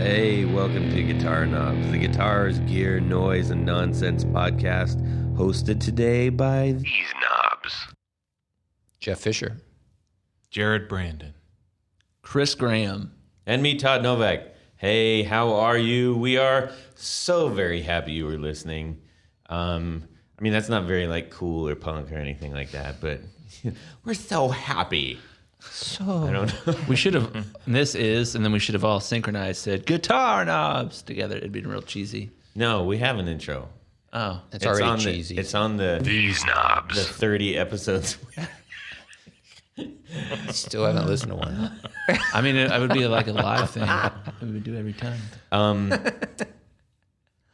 Hey, welcome to Guitar Knobs, the guitars, gear, noise, and nonsense podcast, hosted today by these knobs. Jeff Fischer. Jared Brandon. Chris Graham. And me, Todd Novak. Hey, how are you? We are so very happy you were listening. I mean, that's not very cool or punk or anything like that, but we're so happy. So I don't know. We should have, and then we should have all synchronized, said guitar knobs together. It'd been real cheesy. No, we have an intro. Oh. it's already on cheesy. It's on these knobs. The 30 episodes. Still haven't listened to one. I mean, it would be like a live thing that we would do every time.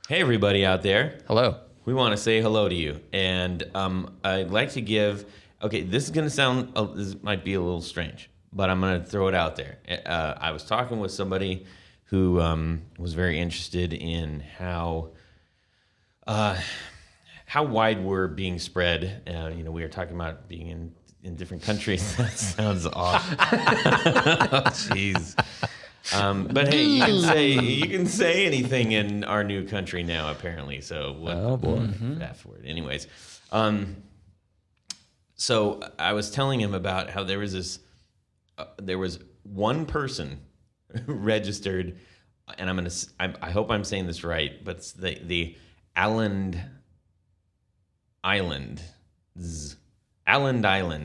Hey, everybody out there. Hello. We want to say hello to you. And I'd like to give... Okay, this is going to sound... this might be a little strange, but I'm going to throw it out there. I was talking with somebody who was very interested in how wide we're being spread. We were talking about being in different countries. That sounds awful. Jeez. But hey, you can say anything in our new country now, apparently. So fast forward. Anyways, so I was telling him about how there was one person registered, and I hope I'm saying this right, but it's the Islands.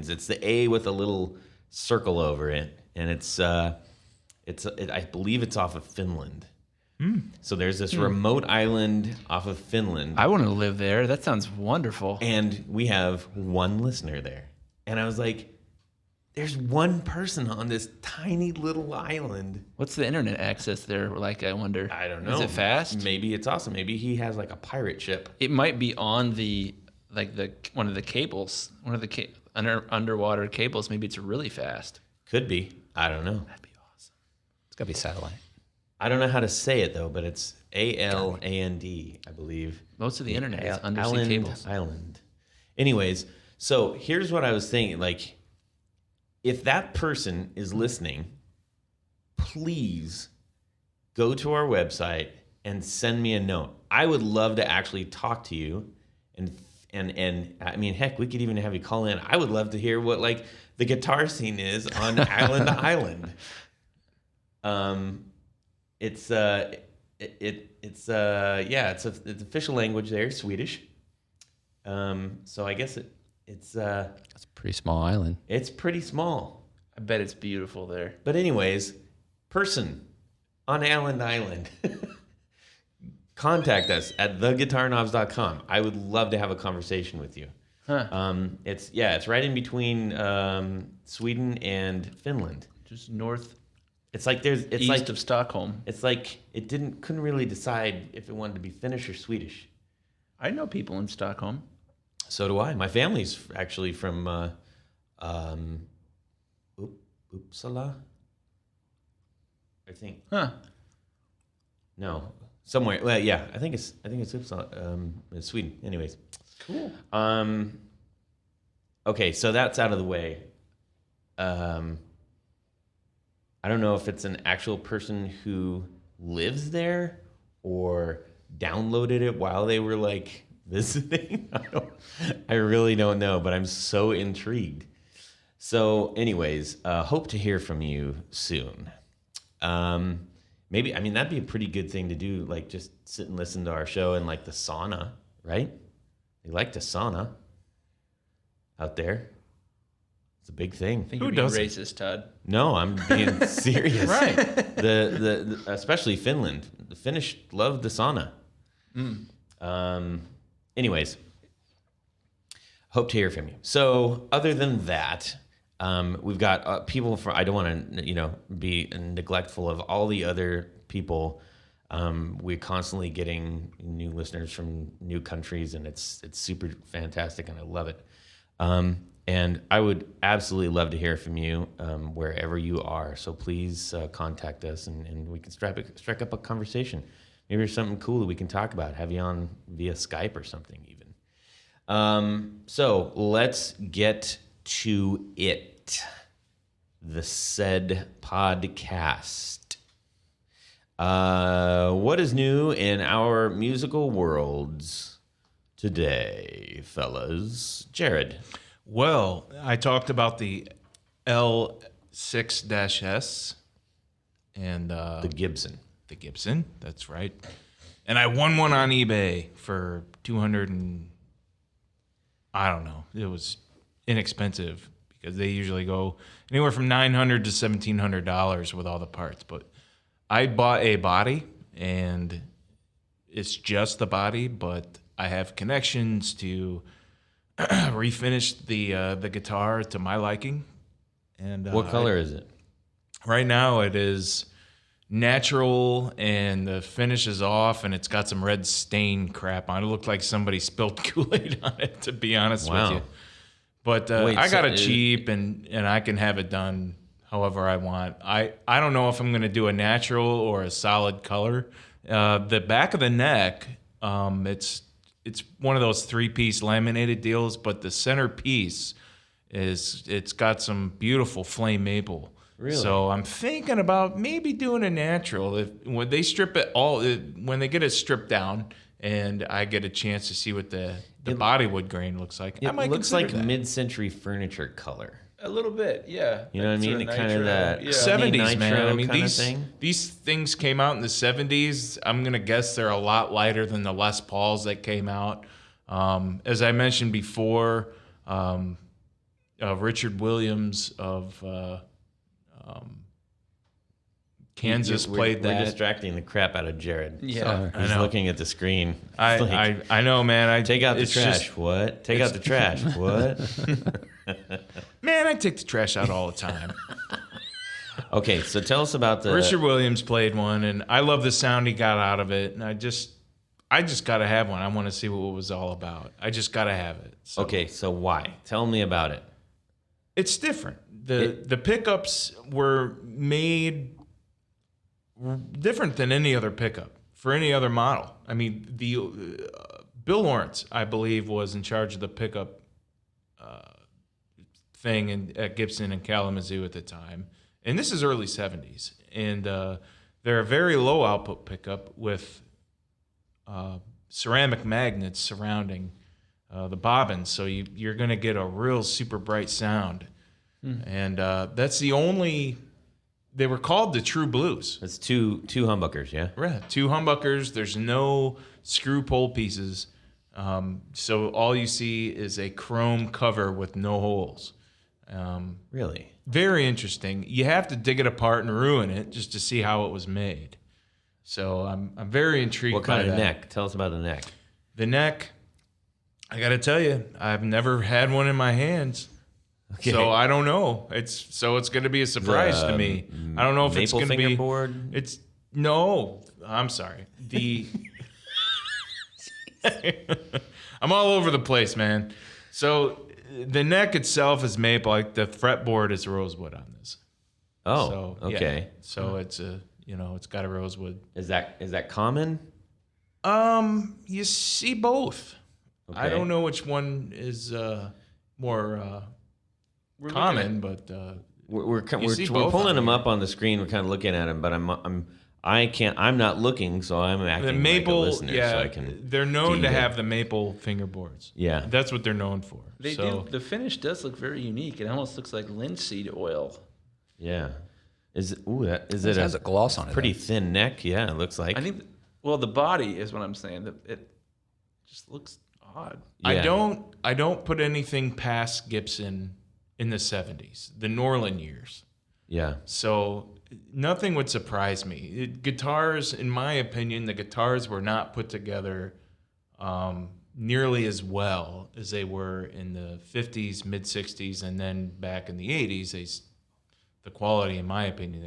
It's the A with a little circle over it, and I believe it's off of Finland. So there's this remote island off of Finland. I want to live there. That sounds wonderful. And we have one listener there. And I was like, there's one person on this tiny little island. What's the internet access there like, I wonder? I don't know. Is it fast? Maybe it's awesome. Maybe he has a pirate ship. It might be on one of the cables, underwater cables. Maybe it's really fast. Could be. I don't know. That'd be awesome. It's got to be satellite. I don't know how to say it, though, but it's ALAND, I believe. Most of the internet is undersea cables. Island. Anyways, so here's what I was thinking. If that person is listening, please go to our website and send me a note. I would love to actually talk to you. And I mean, heck, we could even have you call in. I would love to hear what, the guitar scene is on Island to Island. It's official language there, Swedish. So I guess it's a pretty small island. It's pretty small. I bet it's beautiful there. But anyways, person on Island, contact us at theguitarknobs.com. I would love to have a conversation with you. Huh. It's right in between Sweden and Finland. Just north. It's east of Stockholm. It's couldn't really decide if it wanted to be Finnish or Swedish. I know people in Stockholm. So do I. My family's actually from Uppsala, I think. Huh. No, somewhere. Well, yeah, I think it's Uppsala, it's Sweden. Anyways, cool. Okay, so that's out of the way. I don't know if it's an actual person who lives there or downloaded it while they were visiting. I really don't know, but I'm so intrigued. So anyways, hope to hear from you soon. Maybe, that'd be a pretty good thing to do, just sit and listen to our show in the sauna, right? They like to sauna out there. It's a big thing. I think you're being racist, Todd. No, I'm being serious. Right. The especially Finland. The Finnish love the sauna. Anyways, hope to hear from you. So other than that, we've got people from, I don't want to, be neglectful of all the other people. We're constantly getting new listeners from new countries, and it's super fantastic, and I love it. And I would absolutely love to hear from you wherever you are. So please contact us, and we can strike up a conversation. Maybe there's something cool that we can talk about. Have you on via Skype or something even. So let's get to it. The said podcast. What is new in our musical worlds today, fellas? Jared. Well, I talked about the L6-S and The Gibson. the Gibson. That's right. And I won one on eBay for 200 and I don't know. It was inexpensive because they usually go anywhere from $900 to $1,700 with all the parts. But I bought a body, and it's just the body, but I have connections to refinish the guitar to my liking. And What color is it? right now it is natural, and the finish is off, and it's got some red stain crap on it. It looked like somebody spilled Kool-Aid on it, to be honest with you. But Wait, I got so it cheap, and I can have it done however I want. I don't know if I'm going to do a natural or a solid color. The back of the neck, it's one of those 3-piece laminated deals, but the center piece it's got some beautiful flame maple. Really? So I'm thinking about maybe doing a natural. When they strip it when they get it stripped down, and I get a chance to see what the bodywood grain looks like. I It might looks consider like that. mid-century furniture color. A little bit, yeah. You know what I mean? Sort Kind of that yeah. 70s, man. nitro I mean, kinda these thing. these things came out in the 70s. I'm gonna guess they're a lot lighter than the Les Pauls that came out. As I mentioned before, Richard Williams of Kansas We're played that. distracting the crap out of Jared. Yeah. I He's know. looking at the screen. It's like, I know, man. take out the it's trash. just- What? Take out the trash. What? man, I take the trash out all the time. Okay, so tell us about the. Richard Williams played one, and I love the sound he got out of it. And I just got to have one. I want to see what it was all about. I just got to have it. So Okay, so why? Tell me about it. it's different. The pickups were made different than any other pickup for any other model. I mean, the Bill Lawrence, I believe, was in charge of the pickup thing at Gibson and Kalamazoo at the time. And this is early 70s. And they're a very low output pickup with ceramic magnets surrounding the bobbins. So you're going to get a real super bright sound. And that's the only... They were called the True Blues. It's two humbuckers, yeah? Right. 2 humbuckers. There's no screw pole pieces. So all you see is a chrome cover with no holes. Really? Very interesting. You have to dig it apart and ruin it just to see how it was made. So I'm very intrigued What by kind of that. neck? Tell us about the neck. The neck, I got to tell you, I've never had one in my hands. Okay. So I don't know. It's going to be a surprise to me. I don't know if it's Maple going to be fingerboard? It's no. I'm sorry. The I'm all over the place, man. So the neck itself is maple. Like the fretboard is rosewood on this. Oh, So, yeah. okay. So it's it's got a rosewood. Is that common? You see both. I Okay. don't know which one is more common, but We're see both pulling on them here. up on the screen. We're kind of looking at them, but I'm not looking, so I'm acting the maple, like a listener, yeah, so I can. they're known to deem it. have the maple fingerboards. Yeah. That's what they're known for. They so do. The finish does look very unique. It almost looks like linseed oil. Yeah. Is it It has a gloss on it. pretty though. thin neck? Yeah, it looks like. I think. Well, the body is what I'm saying. It just looks odd. Yeah. I don't put anything past Gibson in the 70s, the Norland years. Yeah. So nothing would surprise me. Guitars, in my opinion, the guitars were not put together nearly as well as they were in the 50s, mid 60s, and then back in the 80s. The quality, in my opinion,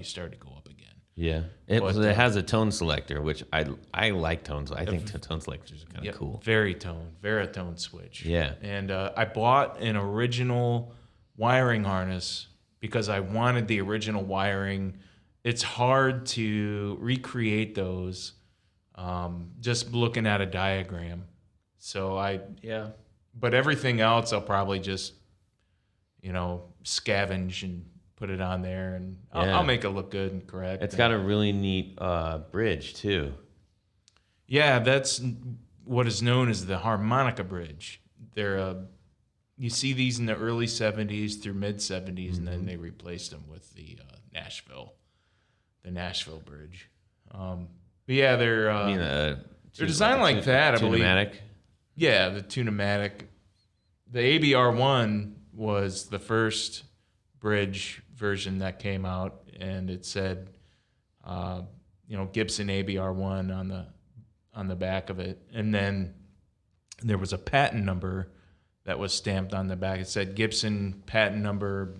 started to go up again. Yeah. But, It has a tone selector, which I like tones. I think tone selectors are kind of Yep, cool. Veritone switch. Yeah. And I bought an original wiring harness because I wanted the original wiring. It's hard to recreate those just looking at a diagram. So but everything else I'll probably just, scavenge and put it on there, and Yeah. I'll make it look good and correct. It's got a really neat bridge too. Yeah, that's what is known as the harmonica bridge. They're you see these in the early 70s through mid 70s, and then they replaced them with the Nashville bridge. But yeah, they're they're designed like that, I believe. Tunematic. Yeah, the Tunematic. The ABR1 was the first bridge version that came out, and it said, Gibson ABR1 on the back of it, and then there was a patent number that was stamped on the back. It said Gibson patent number,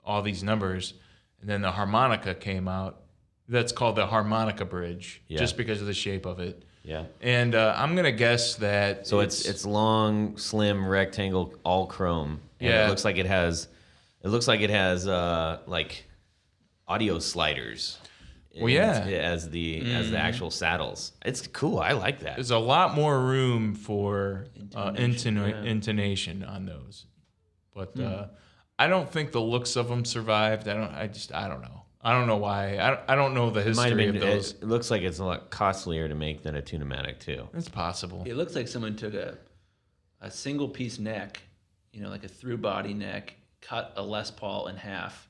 all these numbers, and then the harmonica came out. That's called the harmonica bridge, just because of the shape of it. Yeah. And I'm gonna guess that. So it's long, slim, rectangle, all chrome. And Yeah. It looks like it has like audio sliders. Well, yeah. As the actual saddles. It's cool. I like that. There's a lot more room for Intonation, intonation on those, but I don't think the looks of them survived. I don't know. I don't know why. I don't know the It might have history been. of those. It looks like it's a lot costlier to make than a Tunematic too. It's possible. It looks like someone took a single piece neck, like a through body neck, cut a Les Paul in half,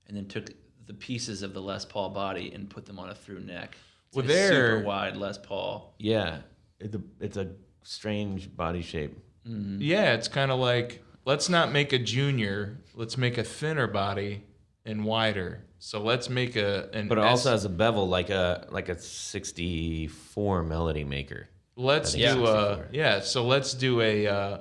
and then took the pieces of the Les Paul body and put them on a through neck. It's Well, like a there- super wide Les Paul. Yeah, it's a strange body shape. Yeah, it's kind of like, let's not make a junior. Let's make a thinner body and wider. So let's make an. But it also has a bevel like a 64 Melody Maker. Let's I think do 64. So let's do a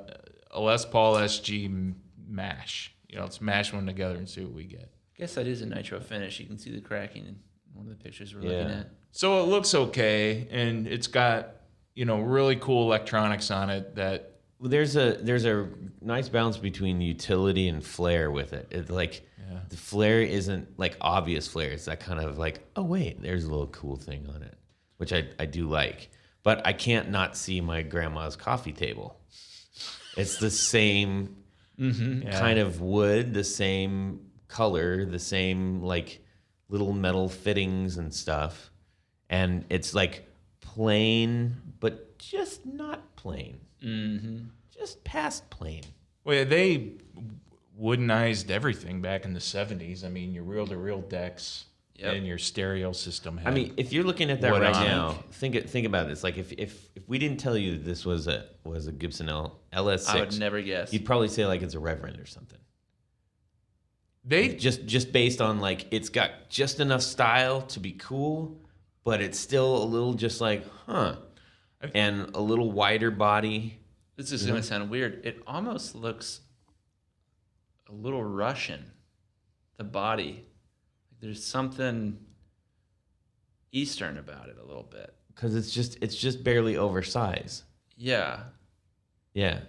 Les Paul SG mash. Let's mash one together and see what we get. I guess that is a nitro finish. You can see the cracking in one of the pictures we're looking at. So it looks okay, and it's got really cool electronics on it. That Well, there's a nice balance between utility and flair with it. It's like the flair isn't like obvious flair. It's that kind of like, oh wait, there's a little cool thing on it, which I do like. But I can't not see my grandma's coffee table. It's the same kind of wood, the same color, the same like little metal fittings and stuff. And it's like plain, but just not plain. Just past plain. well, they woodenized everything back in the 70s. I mean, your reel-to-reel decks and your stereo system. I mean, if you're looking at that wood right on it. now, think about this. Like if we didn't tell you that this was a Gibson LS6, I would never guess. you'd probably say like it's a Reverend or something. They Just based on like it's got just enough style to be cool, but it's still a little just like and a little wider body. This is going to sound weird. It almost looks a little Russian, the body. There's something Eastern about it a little bit. Because it's just barely oversized. Yeah. Yeah,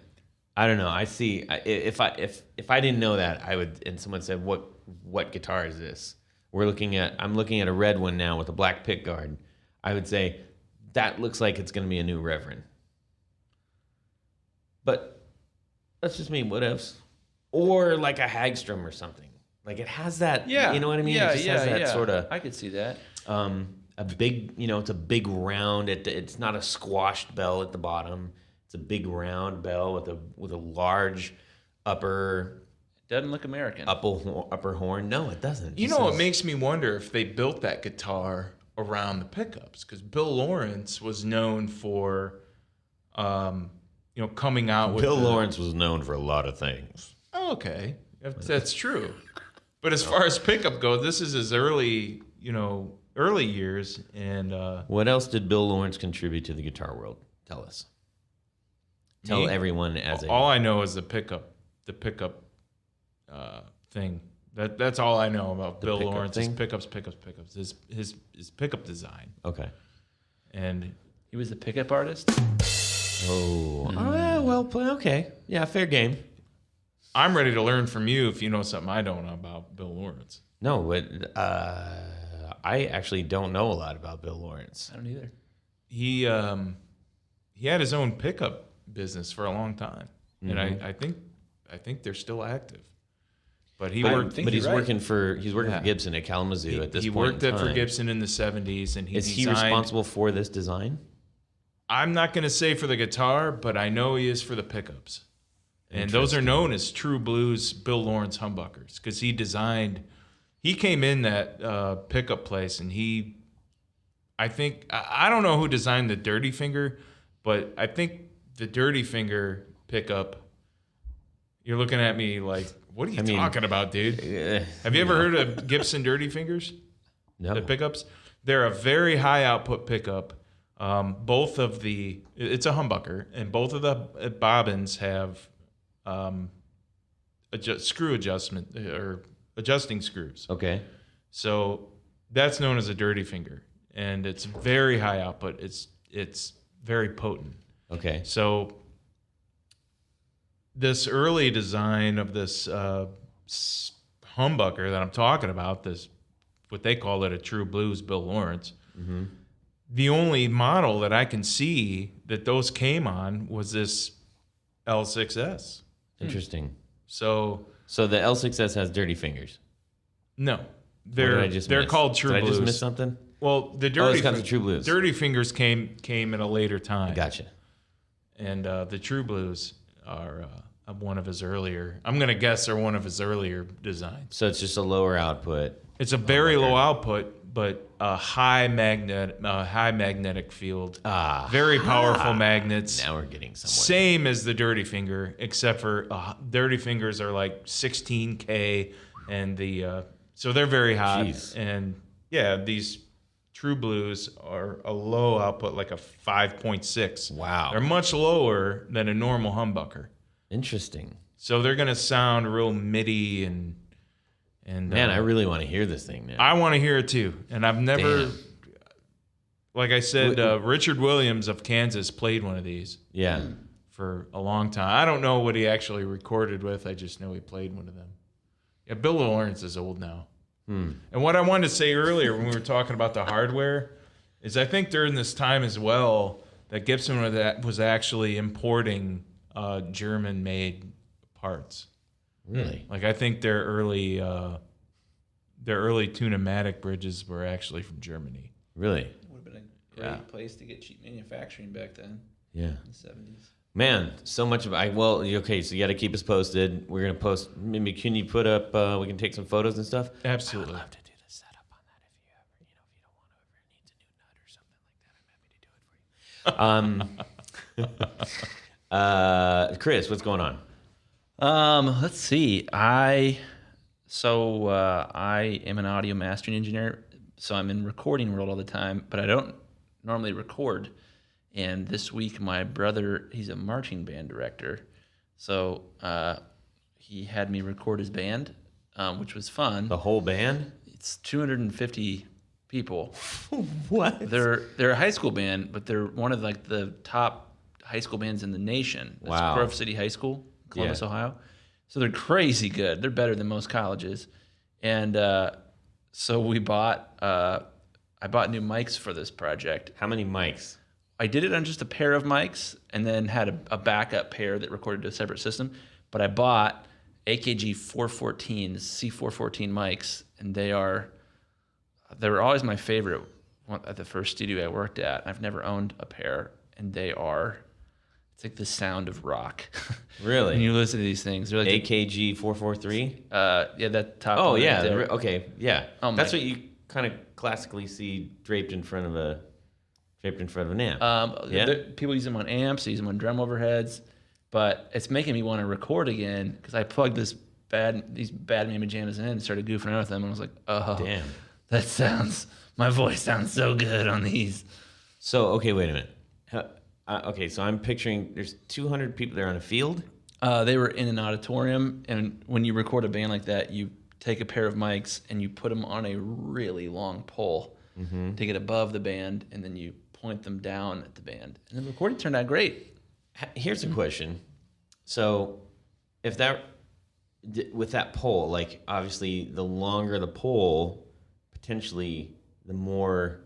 I don't know. I see. If I didn't know that, I would. And someone said, "What guitar is this?" I'm looking at a red one now with a black pick guard. I would say that looks like it's going to be a new Reverend. But that's just me. What else? Or like a Hagstrom or something. Like it has that. Yeah. You know what I mean? Yeah, it just has that sort of. I could see that. A big, it's a big round. It's not a squashed bell at the bottom. It's a big round bell with a large upper Doesn't look American. upper horn. No, it doesn't. it makes me wonder if they built that guitar around the pickups, because Bill Lawrence was known for, coming out with. Bill Lawrence was known for a lot of things. Oh, okay, that's true. But as far as pickup goes, this is his early years, and What else did Bill Lawrence contribute to the guitar world? Tell us. Tell everyone all I know is the pickup thing. That's all I know about Bill pickup Lawrence. thing? His pickups. His pickup design. Okay. And He was the pickup artist? Oh, well, okay. Yeah, fair game. I'm ready to learn from you if you know something I don't know about Bill Lawrence. No, but I actually don't know a lot about Bill Lawrence. I don't either. He had his own pickup business for a long time, and I think they're still active. But he But, worked. but he's you're right. working for Yeah. Gibson at Kalamazoo at this He point worked in for time. Gibson in the 70s, and Is he designed, responsible for this design? I'm not going to say for the guitar, but I know he is for the pickups. And those are known as True Blues Bill Lawrence humbuckers because he came in that pickup place and I don't know who designed the Dirty Finger, but I think the Dirty Finger pickup, you're looking at me like, what are you talking about, dude? Have you ever heard of Gibson Dirty Fingers? No. The pickups? They're a very high output pickup. It's a humbucker, and both of the bobbins have screw adjustment or adjusting screws. Okay. So that's known as a Dirty Finger, and it's very high output. It's very potent. Okay. So this early design of this humbucker that I'm talking about, this what they call it a True Blues Bill Lawrence. Mm-hmm. The only model that I can see that those came on was this L6S. Interesting. So the L6S has dirty fingers. no, They're they're called True Did Blues. I just miss something? Well, the it's Dirty got the True Blues. Dirty Fingers came at a later time. Gotcha. And the True Blues are one of his earlier. I'm gonna guess they're one of his earlier designs. So it's just a lower output. It's a very low output, but a high magnetic field. Very powerful magnets. Now we're getting somewhere. Same as the Dirty Finger, except for Dirty Fingers are like 16K, and so they're very hot. Jeez. And yeah, these True Blues are a low output, like a 5.6. Wow. They're much lower than a normal humbucker. Interesting. So they're gonna sound real MIDI and Man, I really want to hear this thing now. I want to hear it too. And I've never, Damn. like I said, Richard Williams of Kansas played one of these Yeah. for a long time. I don't know what he actually recorded with. I just know he played one of them. Yeah, Bill Lawrence is old now. And what I wanted to say earlier when we were talking about the hardware is I think during this time as well that Gibson was actually importing German-made parts. Really? Like I think their early Tune-o-matic bridges were actually from Germany. Really? It would have been a great place to get cheap manufacturing back then Yeah. in the 70s. Man, so much of okay, so you got to keep us posted. We're going to post, maybe can you put up, we can take some photos and stuff? Absolutely. I would love to do the setup on that if you ever, if you don't want to ever needs a new nut or something like that. I'm happy to do it for you. Chris, what's going on? Let's see. I am an audio mastering engineer, so I'm in recording world all the time, but I don't normally record. And this week, my brother, he's a marching band director, so he had me record his band, which was fun. The whole band? It's 250 people. What? They're a high school band, but they're one of like the top high school bands in the nation. That's Wow. Grove City High School, Columbus, Yeah. Ohio. So they're crazy good. They're better than most colleges. And so I bought new mics for this project. How many mics? I did it on just a pair of mics and then had a backup pair that recorded to a separate system. But I bought AKG 414s, C414 mics, and they were always my favorite at the first studio I worked at. I've never owned a pair, and it's like the sound of rock. Really? When you listen to these things, they're like AKG 443? yeah, that top. Oh, one yeah. right there. Okay, yeah. Oh, That's my- what you kind of classically see draped in front of an amp. Yeah? People use them on amps, they use them on drum overheads, but it's making me want to record again because I plugged these bad mammy jammas in and started goofing around with them, and I was like, oh, Damn. My voice sounds so good on these. So, okay, wait a minute. Okay, so I'm picturing there's 200 people there on a field. They were in an auditorium, and when you record a band like that, you take a pair of mics and you put them on a really long pole to get above the band, and then you point them down at the band. And the recording turned out great. Here's a question. So, with that pole, like obviously the longer the pole, potentially the more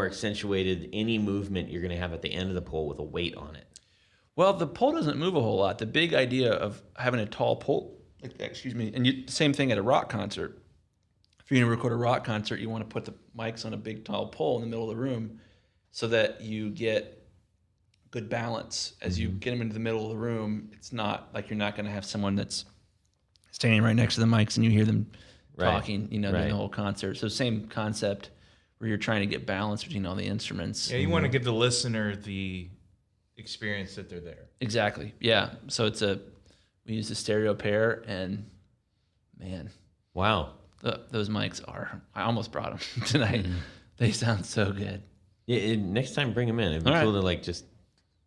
accentuated any movement you're going to have at the end of the pole with a weight on it. Well, the pole doesn't move a whole lot. The big idea of having a tall pole like that, excuse me. And same thing at a rock concert. If you're going to record a rock concert, you want to put the mics on a big tall pole in the middle of the room so that you get good balance. As you get them into the middle of the room, it's not like you're not going to have someone that's standing right next to the mics and you hear them talking, during the whole concert. So same concept where you're trying to get balance between all the instruments. Yeah, you want to give the listener the experience that they're there. Exactly. Yeah. So we use a stereo pair, and man, Wow. those mics I almost brought them tonight. They sound so good. Yeah, next time bring them in. It'd be cool to just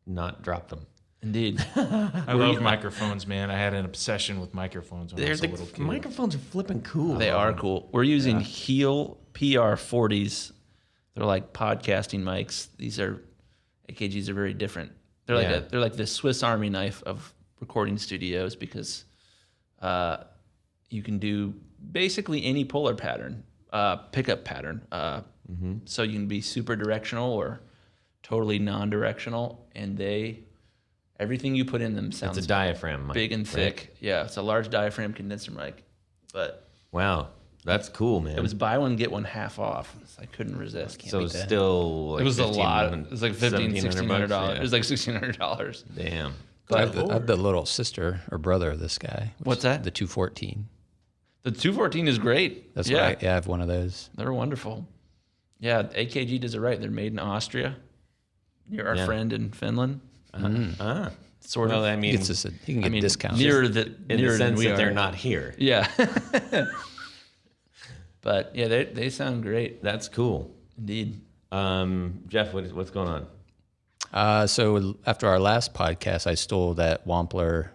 not drop them. Indeed. I love microphones, man. I had an obsession with microphones when I was a little kid. Microphones are flipping cool. They are cool. We're using Heel PR40s. They're like podcasting mics. These AKGs are very different. They're like the Swiss Army knife of recording studios because you can do basically any polar pattern, pickup pattern. So you can be super directional or totally non-directional, and everything you put in them sounds It's a diaphragm mic, big and thick. right? Yeah, it's a large diaphragm condenser mic. But Wow, that's cool, man. it was buy one, get one half off. So I couldn't resist. so still like It was a lot. 1500 It was like $1,500, $1,600. Yeah. It was like $1,600. Damn. I have the little sister or brother of this guy. What's that? The 214. The 214 is great. That's what I have one of those. They're wonderful. Yeah, AKG does it right. They're made in Austria. You're our friend in Finland. Sort of. Well, I mean, He can get discounts. Nearer in the sense that they're not here. Yeah. But yeah, they sound great. That's cool. Indeed. Jeff, what's going on? So after our last podcast, I stole that Wampler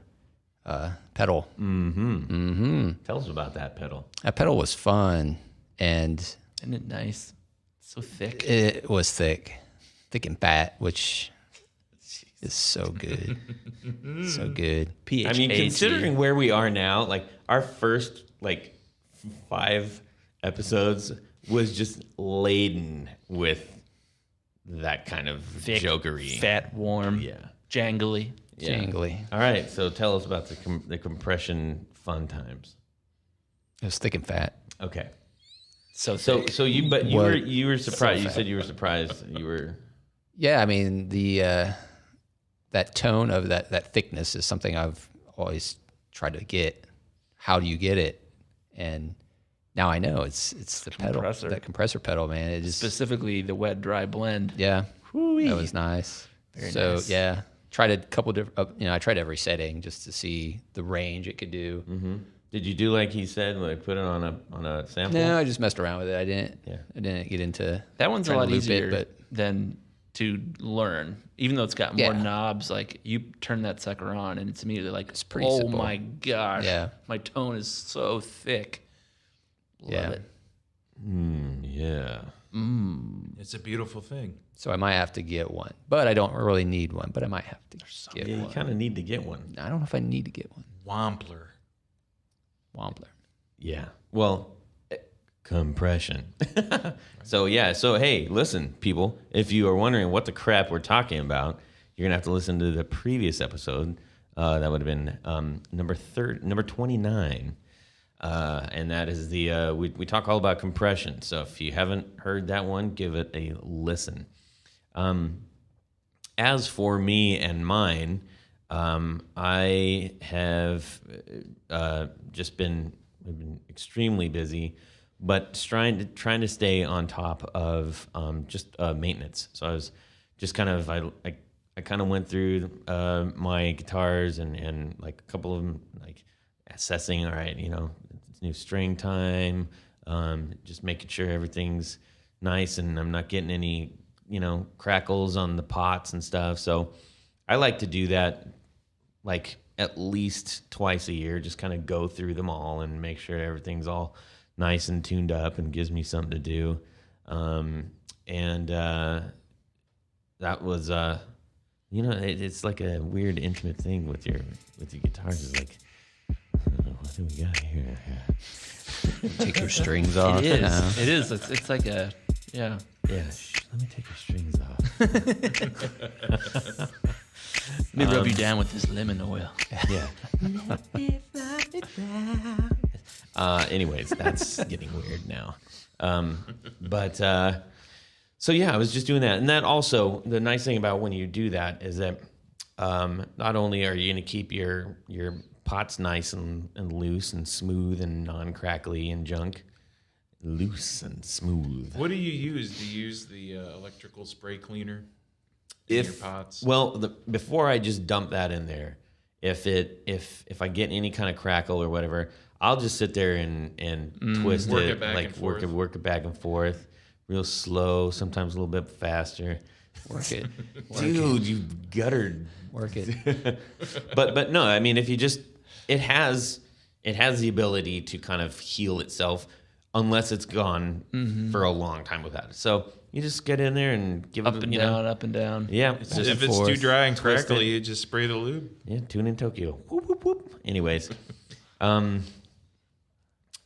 pedal. Tell us about that pedal. That pedal was fun, and Isn't it nice? So thick. it was thick and fat, which is so good. So good. I mean, considering where we are now, like our first 5 episodes was just laden with that kind of Thick, jokery. fat, warm, Yeah. jangly. Yeah. Jangly. All right, so tell us about the compression fun times. It was thick and fat. Okay. So you were surprised. You fat. said you were surprised. You were. Yeah, I mean that tone of that thickness is something I've always tried to get. How do you get it? And now I know it's the pedal, that compressor pedal, man. It just specifically the wet dry blend. that was nice. Very so nice. yeah, tried a couple different. I tried every setting just to see the range it could do. Did you do like he said, like put it on a sample? No, I just messed around with it. I didn't get into That one's a trying lot to loop easier it, than to learn. Even though it's got more knobs, like you turn that sucker on and it's immediately like, it's pretty oh simple. my gosh, Yeah. my tone is so thick. Love it. Yeah. It's a beautiful thing. So I might have to get one, but I don't really need one. But I might have to get Yeah, you one. kind of need to get one. I don't know if I need to get one. Wampler. Wampler. Yeah. Well, compression. So hey, listen, people. If you are wondering what the crap we're talking about, you're gonna have to listen to the previous episode. That would have been number 29. And that is we talk all about compression. So if you haven't heard that one, give it a listen. As for me and mine, I have just been extremely busy, but trying to stay on top of just maintenance. So I was just kind of I kind of went through my guitars and like a couple of them, like assessing. All right, it's new string time. Just making sure everything's nice and I'm not getting any crackles on the pots and stuff. So I like to do that like at least twice a year. Just kind of go through them all and make sure everything's all nice and tuned up and gives me something to do. That was it's like a weird intimate thing with your guitars. It's like, what do we got here? Take your strings off. It is. It is. It's like a Yeah. Let me take your strings off. Let me rub you down with this lemon oil. Yeah. Anyways, that's getting weird now. So yeah, I was just doing that. And that also, the nice thing about when you do that is that not only are you going to keep your pots nice and loose and smooth and non-crackly and junk, loose and smooth. What do you use? Do you use the electrical spray cleaner in your pots? Well, before I just dump that in there, if I get any kind of crackle or whatever, I'll just sit there and twist Work it, it back like and forth. work it back and forth, real slow, sometimes a little bit faster. Work it. Dude, you guttered. Work it. But no, I mean, if you just, it has the ability to kind of heal itself unless it's gone for a long time without it. So you just get in there and give Up it, and down, up and down. Yeah. If it's too dry and crackly, you just spray the lube. Yeah, tune in Tokyo. Whoop, whoop, whoop. Anyways.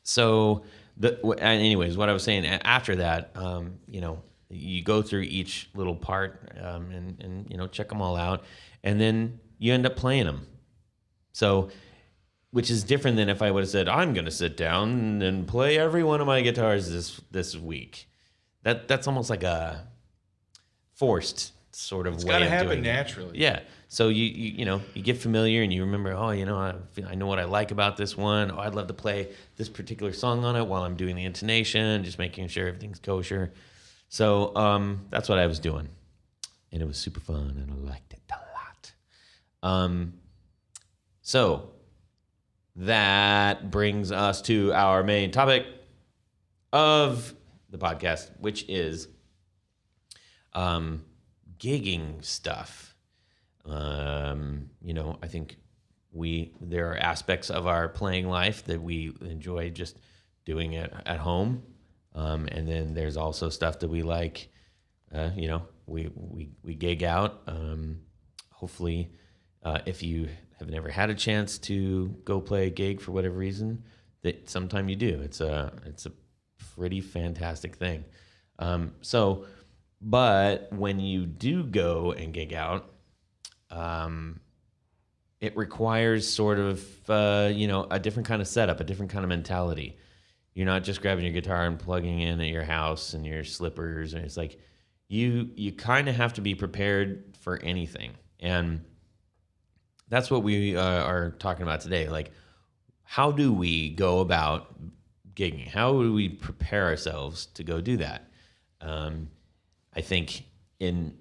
So anyways, what I was saying after that, you go through each little part and check them all out, and then you end up playing them. So, which is different than if I would have said, I'm going to sit down and play every one of my guitars this week. That's almost like a forced sort of It's way got to of happen doing it. naturally. Yeah. So you get familiar and you remember, I know what I like about this one. Oh, I'd love to play this particular song on it while I'm doing the intonation, just making sure everything's kosher. So that's what I was doing, and it was super fun, and I liked it a lot. So that brings us to our main topic of the podcast, which is gigging stuff. I think there are aspects of our playing life that we enjoy just doing it at home. And then there's also stuff that we like, we gig out. Hopefully, if you have never had a chance to go play a gig for whatever reason, that sometime you do. It's a pretty fantastic thing. But when you do go and gig out, it requires sort of, a different kind of setup, a different kind of mentality. You're not just grabbing your guitar and plugging in at your house and your slippers. And it's like you kind of have to be prepared for anything. And that's what we are talking about today. Like, how do we go about gigging? How do we prepare ourselves to go do that? I think in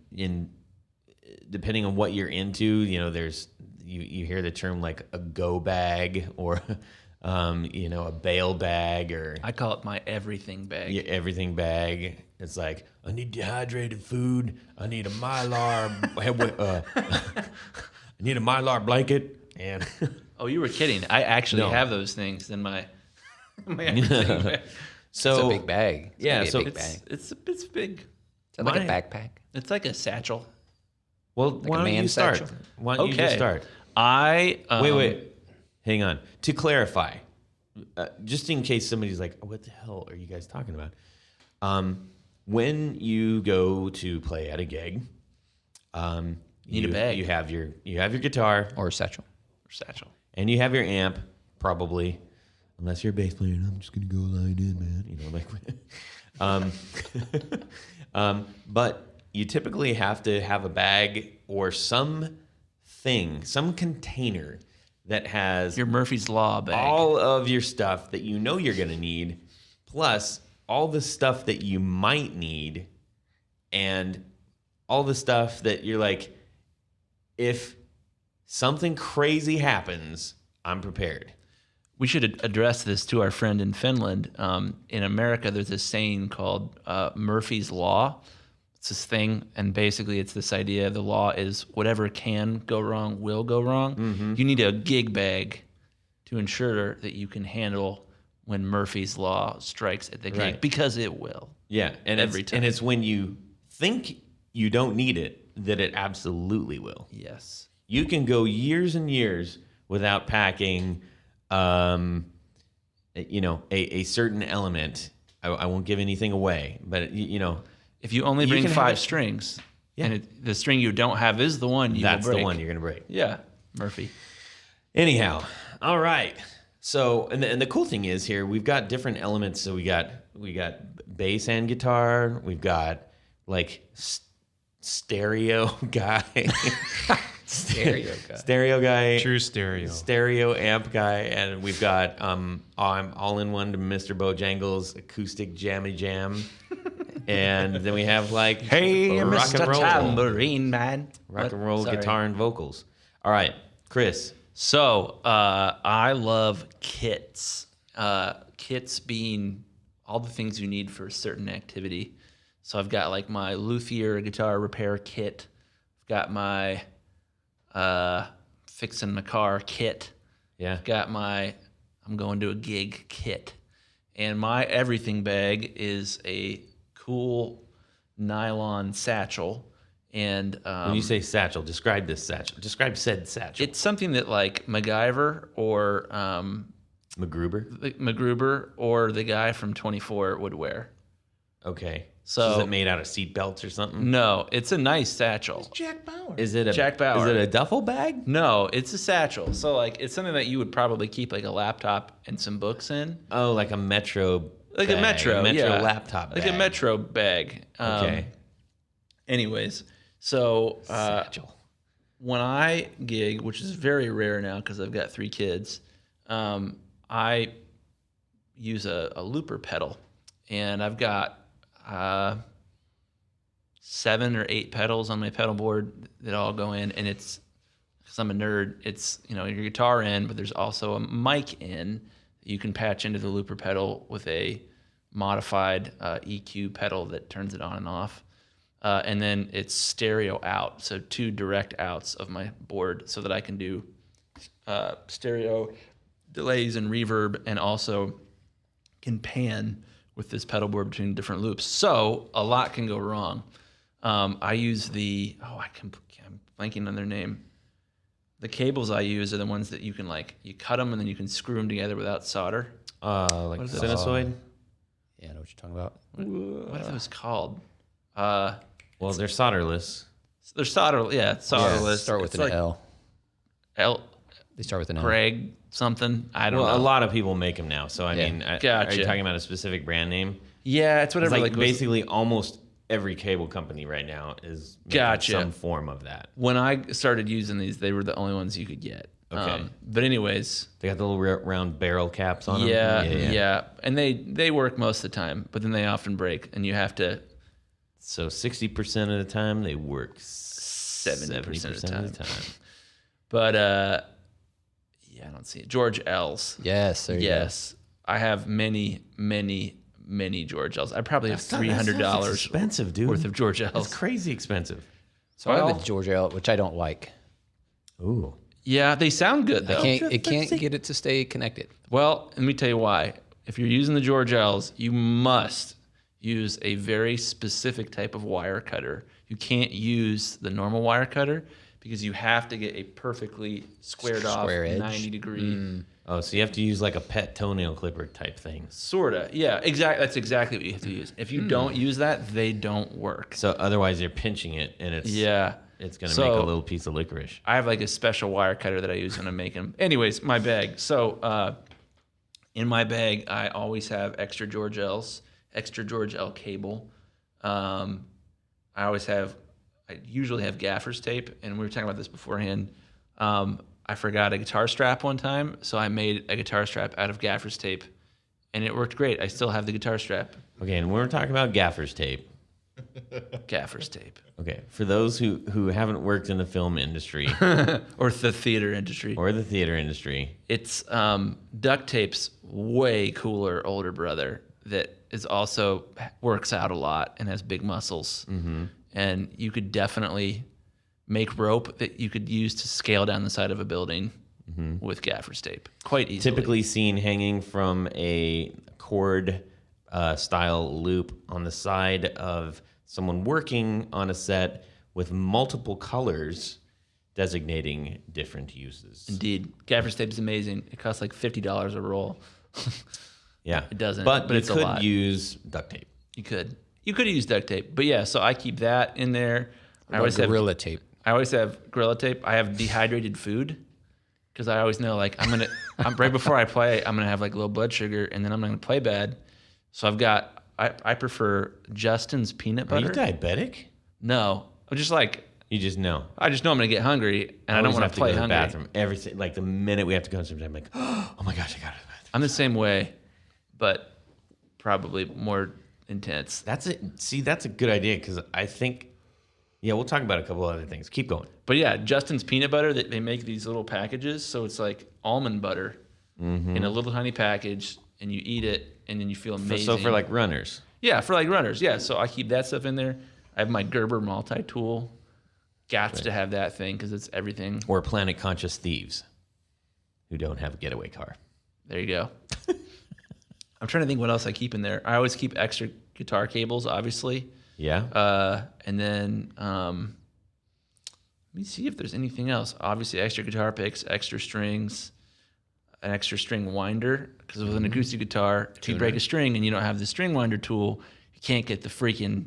depending on what you're into, there's you hear the term like a go bag or a bail bag, or I call it my everything bag. your everything bag. It's like, I need dehydrated food. I need a Mylar. I need a Mylar blanket. And Oh, you were kidding. I actually No. have those things in my everything bag. so It's a big bag. It's yeah, gonna be a so big bag. It's big. Is that like a mine- backpack? It's like a satchel. well, Like why a don't you man start? satchel? Why don't you just Okay. start? Wait. Hang on. To clarify, just in case somebody's like, what the hell are you guys talking about? When you go to play at a gig, Need a bag. You have your guitar Or a satchel? Or satchel. and you have your amp, probably, unless you're a bass player. And I'm just gonna go line in, man. But you typically have to have a bag or some container that has Your Murphy's Law bag. all of your stuff that you know you're going to need, plus all the stuff that you might need, and all the stuff that you're like, if something crazy happens, I'm prepared. We should address this to our friend in Finland. In America, there's this saying called Murphy's Law. It's this thing, and basically it's this idea the law is whatever can go wrong will go wrong. Mm-hmm. You need a gig bag to ensure that you can handle when Murphy's Law strikes at the gig, Right. because it will. Yeah, and Every time. it's when you think you don't need it that it absolutely will. Yes. You can go years and years without packing, a certain element. I won't give anything away, but If you only You bring can have 5 it- strings, Yeah. and the string you don't have is the one you that's will break. the one you're gonna break. Yeah, Murphy. Anyhow, all right. So, and the cool thing is here, we've got different elements. So we got bass and guitar. We've got like stereo guy, stereo guy, True stereo. stereo amp guy, and we've got all-in-one to Mr. Bojangles acoustic jammy jam, and then we have like Hey, rock Mr. and roll, Tambourine Man. rock and roll Sorry. guitar and vocals. All right, Chris. So I love kits. Kits being all the things you need for a certain activity. So I've got like my luthier guitar repair kit. I've got my fixing my car kit. Yeah. I've got my I'm going to a gig kit. And my everything bag is a cool nylon satchel. And When you say satchel, describe this satchel. Describe said satchel. it's something that like MacGyver or MacGruber. or the guy from 24 would wear. Okay. So- is it made out of seat belts or something? No, it's a nice satchel. Jack Bauer. Is it a Jack Bauer. Is it a duffel bag? No, it's a satchel. So like it's something that you would probably keep like a laptop and some books in. Oh, like a Metro. Like bag, a Metro, yeah. laptop. Like bag. a Metro bag. Okay. Anyways, so Satchel. when I gig, which is very rare now because I've got 3 kids, I use a looper pedal, and I've got 7 or 8 pedals on my pedal board that all go in, and it's because I'm a nerd. It's your guitar in, but there's also a mic in that you can patch into the looper pedal with a modified EQ pedal that turns it on and off. And then it's stereo out, so 2 direct outs of my board so that I can do stereo delays and reverb, and also can pan with this pedal board between different loops. So a lot can go wrong. I use I'm blanking on their name. The cables I use are the ones that you can you cut them and then you can screw them together without solder. Like What is it? sinusoid? Yeah, I know what you're talking about. What are those called? Well, they're solderless. They're solderless. Start with It's an L. L. They start with an L. Greg something. I don't Well, know. a lot of people make them now. So I Yeah. mean, are Gotcha. you talking about a specific brand name? Yeah, it's It's whatever. like was- basically almost every cable company right now is making Gotcha. some form of that. when I started using these, they were the only ones you could get. Okay. But anyways, They got the little round barrel caps on them. yeah, and they work most of the time, but then they often break, and you have to So 60% of the time they work 70% 70% of the time. But yeah, I don't see it. George L's. Yes, there you Yes, I have many George L's. I probably have $300 expensive, dude. worth of George L's. It's crazy expensive. So I have Well- a George L, which I don't like. Ooh. Yeah, they sound good though. It can't get it to stay connected. Well, let me tell you why. If you're using the George L's, you must use a very specific type of wire cutter. You can't use the normal wire cutter because you have to get a perfectly squared off Square edge. 90 degree. Oh, so you have to use like a pet toenail clipper type thing. Sorta. Yeah, exactly. That's exactly what you have to use. If you don't use that, they don't work. So otherwise you're pinching it and it's Yeah. it's going to So- make a little piece of licorice. I have like a special wire cutter that I use when I'm making them. Anyways, my bag. So in my bag, I always have extra George L's, extra George L cable. I usually have gaffer's tape, and we were talking about this beforehand. I forgot a guitar strap one time, so I made a guitar strap out of gaffer's tape, and it worked great. I still have the guitar strap. Okay, and we're talking about gaffer's tape. Gaffer's tape. Okay, for those who haven't worked in the film industry Or the theater industry. or the theater industry, It's duct tape's way cooler older brother that is also works out a lot and has big muscles. Mm-hmm. And you could definitely make rope that you could use to scale down the side of a building with gaffer's tape quite easily. typically seen hanging from a cord style loop on the side of someone working on a set with multiple colors designating different uses. Indeed. Gaffer's tape is amazing. It costs like $50 a roll. Yeah, It doesn't, but but you it's a could lot. use duct tape. You could use duct tape. But yeah, so I keep that in there. I always have Gorilla tape. Gorilla tape. I have dehydrated food. because I always know like I'm right before I play, I'm gonna have like low blood sugar, and then I'm gonna play bad. So I prefer Justin's peanut Are butter. you diabetic? No, I'm just like You just know. I just know I'm gonna get hungry, and I don't always want have to play go to the hungry. bathroom like the minute we have to go sometimes I'm like, oh my gosh, I got to the bathroom. I'm the same way, but probably more intense. That's it. See, that's a good idea because I think, yeah, we'll talk about a couple other things. Keep going. But yeah, Justin's peanut butter, they make these little packages. So it's like almond butter in a little tiny package, and you eat it, and then you feel amazing. So for like runners. Yeah, for like runners. Yeah, so I keep that stuff in there. I have my Gerber multi-tool. Gats to have that thing because it's everything. Or planet conscious thieves who don't have a getaway car. There you go. I'm trying to think what else I keep in there. I always keep extra guitar cables, obviously. Yeah. And then let me see if there's anything else. Obviously, extra guitar picks, extra strings, an extra string winder. Because with an acoustic guitar, if you break a string and you don't have the string winder tool, you can't get the freaking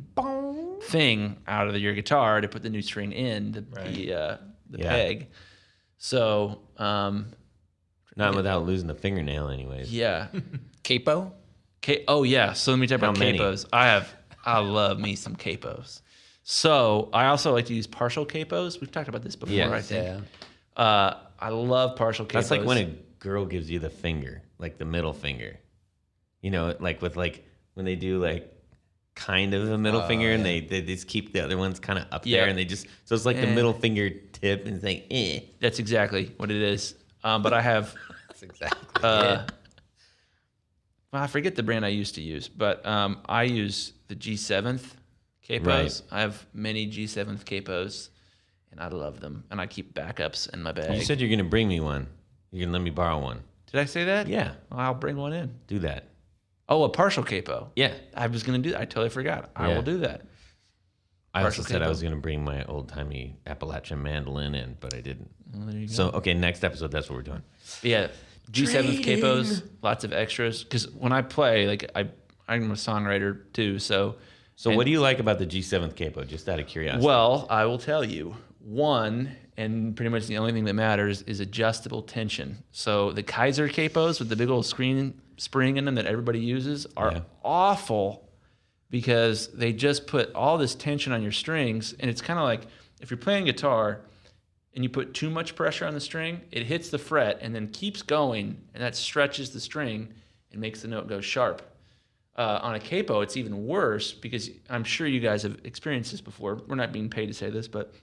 thing out of your guitar to put the new string in the peg. So Not without losing the fingernail anyways. yeah. Capo? Oh yeah. So let me talk about How many? capos. I love me some capos. So I also like to use partial capos. We've talked about this before, Yes. I think. Yeah. I love partial capos. That's like when a girl gives you the finger, like the middle finger. You know, like with like when they do like kind of the middle finger and they just keep the other ones kind of up Yeah. there and they just, so it's like the middle finger tip and it's like, That's exactly what it is. But I have That's exactly it. well, I forget the brand I used to use, but I use the G7th capos. Right. I have many G7th capos, and I love them. And I keep backups in my bag. You said you're going to bring me one. You're going to let me borrow one. Did I say that? Yeah. Well, I'll bring one in. Do that. Oh, a partial capo. Yeah. I was going to do that. I totally forgot. I Yeah. will do that. I also Partial said I capo. was going to bring my old timey Appalachian mandolin in, but I didn't. Well, there you go. So, okay, next episode, that's what we're doing. But yeah, G7th capos, lots of extras. Because when I play, like I'm a songwriter too, so. So, what do you like about the G7th capo, just out of curiosity? Well, I will tell you. One, and pretty much the only thing that matters, is adjustable tension. So the Kaiser capos with the big old spring in them that everybody uses are awful because they just put all this tension on your strings. And it's kind of like if you're playing guitar and you put too much pressure on the string, it hits the fret and then keeps going, and that stretches the string and makes the note go sharp. On a capo, it's even worse because I'm sure you guys have experienced this before. We're not being paid to say this, but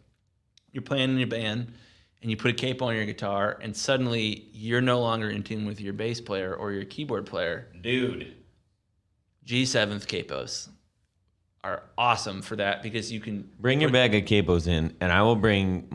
you're playing in your band and you put a capo on your guitar and suddenly you're no longer in tune with your bass player or your keyboard player. Dude. G7th capos are awesome for that because you can Bring your bag of capos in, and I'll bring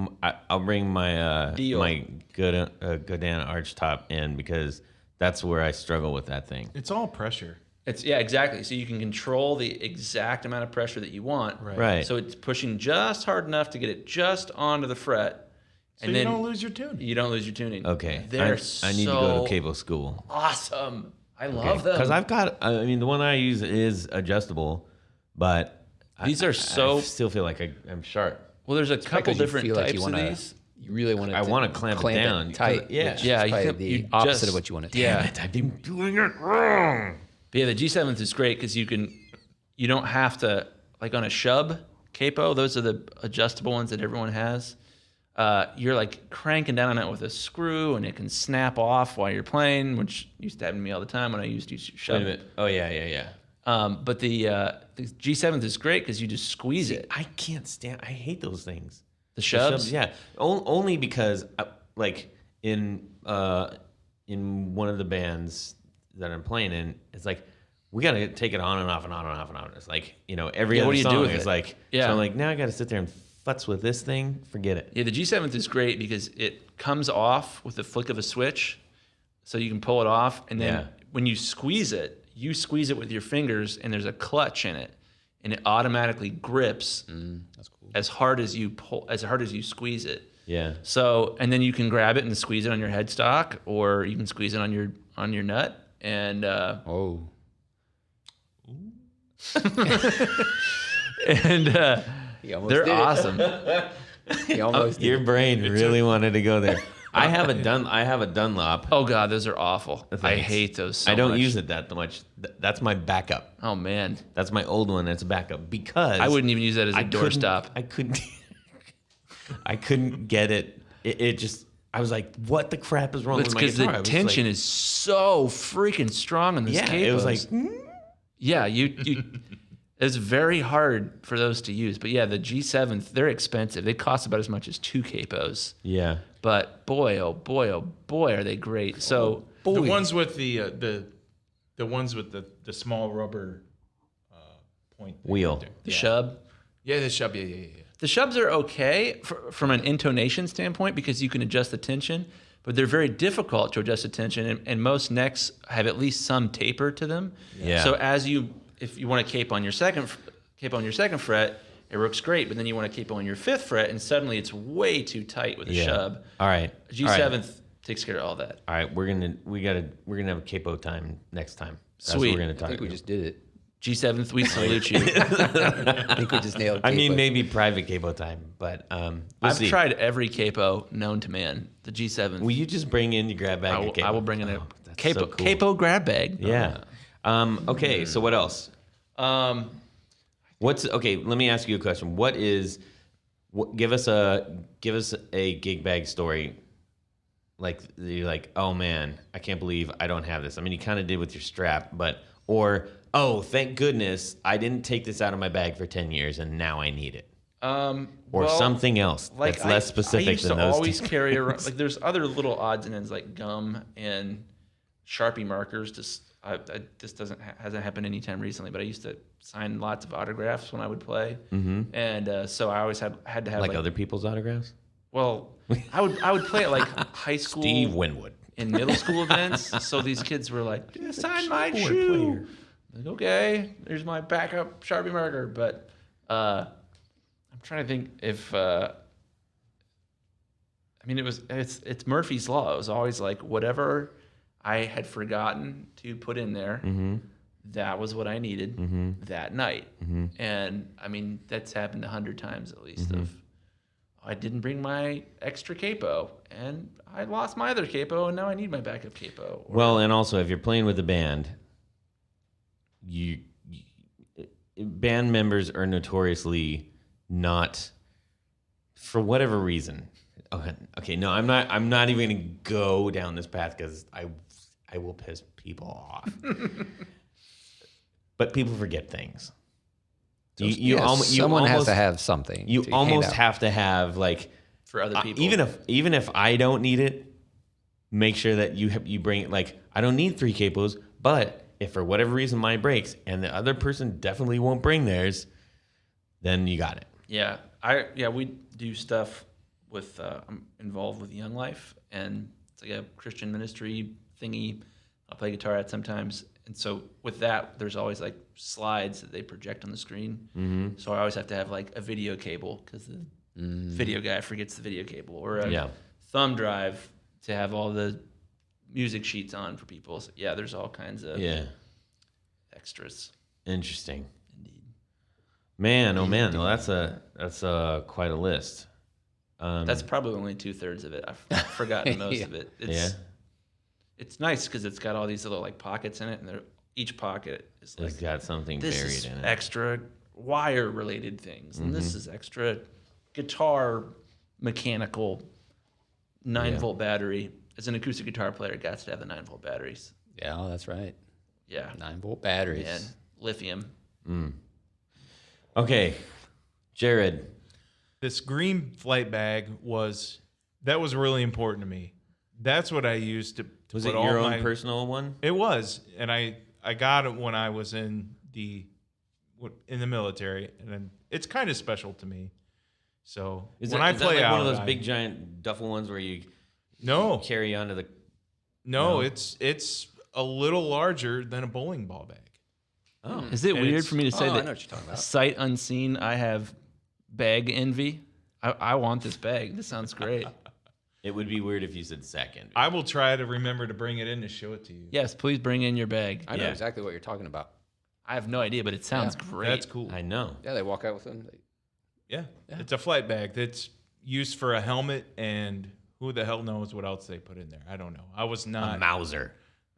my Deal. my Godin arch top in because that's where I struggle with that thing. It's all pressure. exactly. So you can control the exact amount of pressure that you want. Right. So it's pushing just hard enough to get it just onto the fret. So you don't lose your tune. You don't lose your tuning. Okay, They're I need to go to capo school. awesome. I love them. Because I've got. I mean, the one I use is adjustable, but These are so- I still feel like I'm sharp. Well, there's a couple 'cause you different feel like types you of wanna- these. You really want to. I wanna clamp it down. tight. Yeah. which Yeah, is you probably can- the you opposite just- of what you want to do. yeah. Damn it, I've been doing it wrong. But yeah, the G7th is great because you don't have to, like on a Shub capo, those are the adjustable ones that everyone has. You're like cranking down on it with a screw and it can snap off while you're playing, which used to happen to me all the time when I used to use Shub. Wait a minute. Oh yeah. But the G7th is great because you just squeeze it. I can't stand. I hate those things. The Shubs? Yeah. Only because, like in one of the bands that I'm playing in, it's like we got to take it on and off and on and off and on. It's like every Yeah, other what do you do song with is it? like. Yeah. So I'm like now I got to sit there and futz with this thing. Forget it. Yeah, the G7th is great because it comes off with the flick of a switch, so you can pull it off, and then when you squeeze it with your fingers, and there's a clutch in it, and it automatically grips That's cool. as hard as you squeeze it. Yeah. So, and then you can grab it and squeeze it on your headstock, or you can squeeze it on your nut, and Oh. and He almost they're did it. awesome. He almost did Your it. brain really wanted to go there. I have a Dunlop. Oh God, those are awful. I Thanks. hate those so I don't much. use it that much. That's my backup. Oh man. That's my old one. That's a backup because I wouldn't even use that as a doorstop. I couldn't. I couldn't get it. It just. I was like, "What the crap is wrong It's with my because guitar?" the I was tension like, is so freaking strong on this yeah. capos. It was like, yeah, you. It's very hard for those to use. But yeah, the G7, they're expensive. They cost about as much as 2 capos. yeah. But boy, oh boy, oh boy, are they great. So The ones with the ones with the small rubber point thing Wheel. right there. the Shub. Yeah, the shub. Yeah. The Shubs are okay from an intonation standpoint because you can adjust the tension, but they're very difficult to adjust the tension, and most necks have at least some taper to them. Yeah. So if you want to cape on your second fret, it works great, but then you want to cape on your 5th fret, and suddenly it's way too tight with a Yeah. Shub. All right. G7 takes care of all that. All right. We're gonna have a capo time next time. That's Sweet. what we're gonna I talk think we about. just did it. G7, we salute you. I think we just nailed. I mean, capo. maybe private capo time, but we'll I've see. tried every capo known to man. The G7. Will you just bring in your grab bag? of capo? I will bring in a that's capo, so cool. capo grab bag. Yeah. Okay. So what else? What's okay? Let me ask you a question. Give us a gig bag story. Like you're like, oh man, I can't believe I don't have this. I mean, you kind of did with your strap, or oh, thank goodness I didn't take this out of my bag for 10 years and now I need it. Or Well, something else that's less specific I used than to those always two. carry around like there's other little odds and ends like gum and Sharpie markers. This hasn't happened anytime recently, but I used to sign lots of autographs when I would play, and so I always had to have Like other people's autographs? Well, I would play at like high school, Steve Winwood. in middle school events. So these kids were like, sign my shoe. Like, okay, there's my backup Sharpie marker. But I'm trying to think if I mean it's Murphy's Law. It was always like whatever I had forgotten to put in there, that was what I needed that night. And I mean that's happened 100 times at least of I didn't bring my extra capo and I lost my other capo and now I need my backup capo. Well, and also if you're playing with a band, band members are notoriously not, for whatever reason. Okay, no, I'm not even gonna go down this path because I will piss people off. But people forget things. Someone has to have something. You to almost hand out. have to have like for other people. even if I don't need it, make sure that you bring it. Like I don't need 3 capos, but if for whatever reason mine breaks and the other person definitely won't bring theirs, then you got it. Yeah, we do stuff with. I'm involved with Young Life, and it's like a Christian ministry thingy. I'll play guitar at sometimes, and so with that, there's always like slides that they project on the screen. So I always have to have like a video cable because the video guy forgets the video cable, or a thumb drive to have all the music sheets on for people. So yeah, there's all kinds of extras. Interesting. Indeed. Man, oh man, well that's quite a list. That's probably only 2/3 of it. I've forgotten most of it. It's nice because it's got all these little like pockets in it, and each pocket is like It's got something this buried is in it. extra wire related things, and this is extra guitar mechanical 9-volt battery. As an acoustic guitar player, it got to have the 9-volt batteries. Yeah, that's right. Yeah, 9-volt batteries. and lithium. Okay, Jared. This green flight bag was really important to me. That's what I used to Was put it all your my, own personal one? It was, and I got it when I was in the military, and then it's kind of special to me. So Is when that, I is that play like out, one of those big giant duffel ones where you carry onto the? No, it's a little larger than a bowling ball bag. Oh, Is it And weird it's- for me to say I that know what you're talking about. sight unseen I have bag envy? I want this bag. This sounds great. it would be weird if you said second. I will try to remember to bring it in to show it to you. Yes, please bring in your bag. I know Yeah. exactly what you're talking about. I have no idea, but it sounds great. That's cool. I know. Yeah, they walk out with them. Yeah, it's a flight bag that's used for a helmet and who the hell knows what else they put in there? I don't know. I was A not Mauser.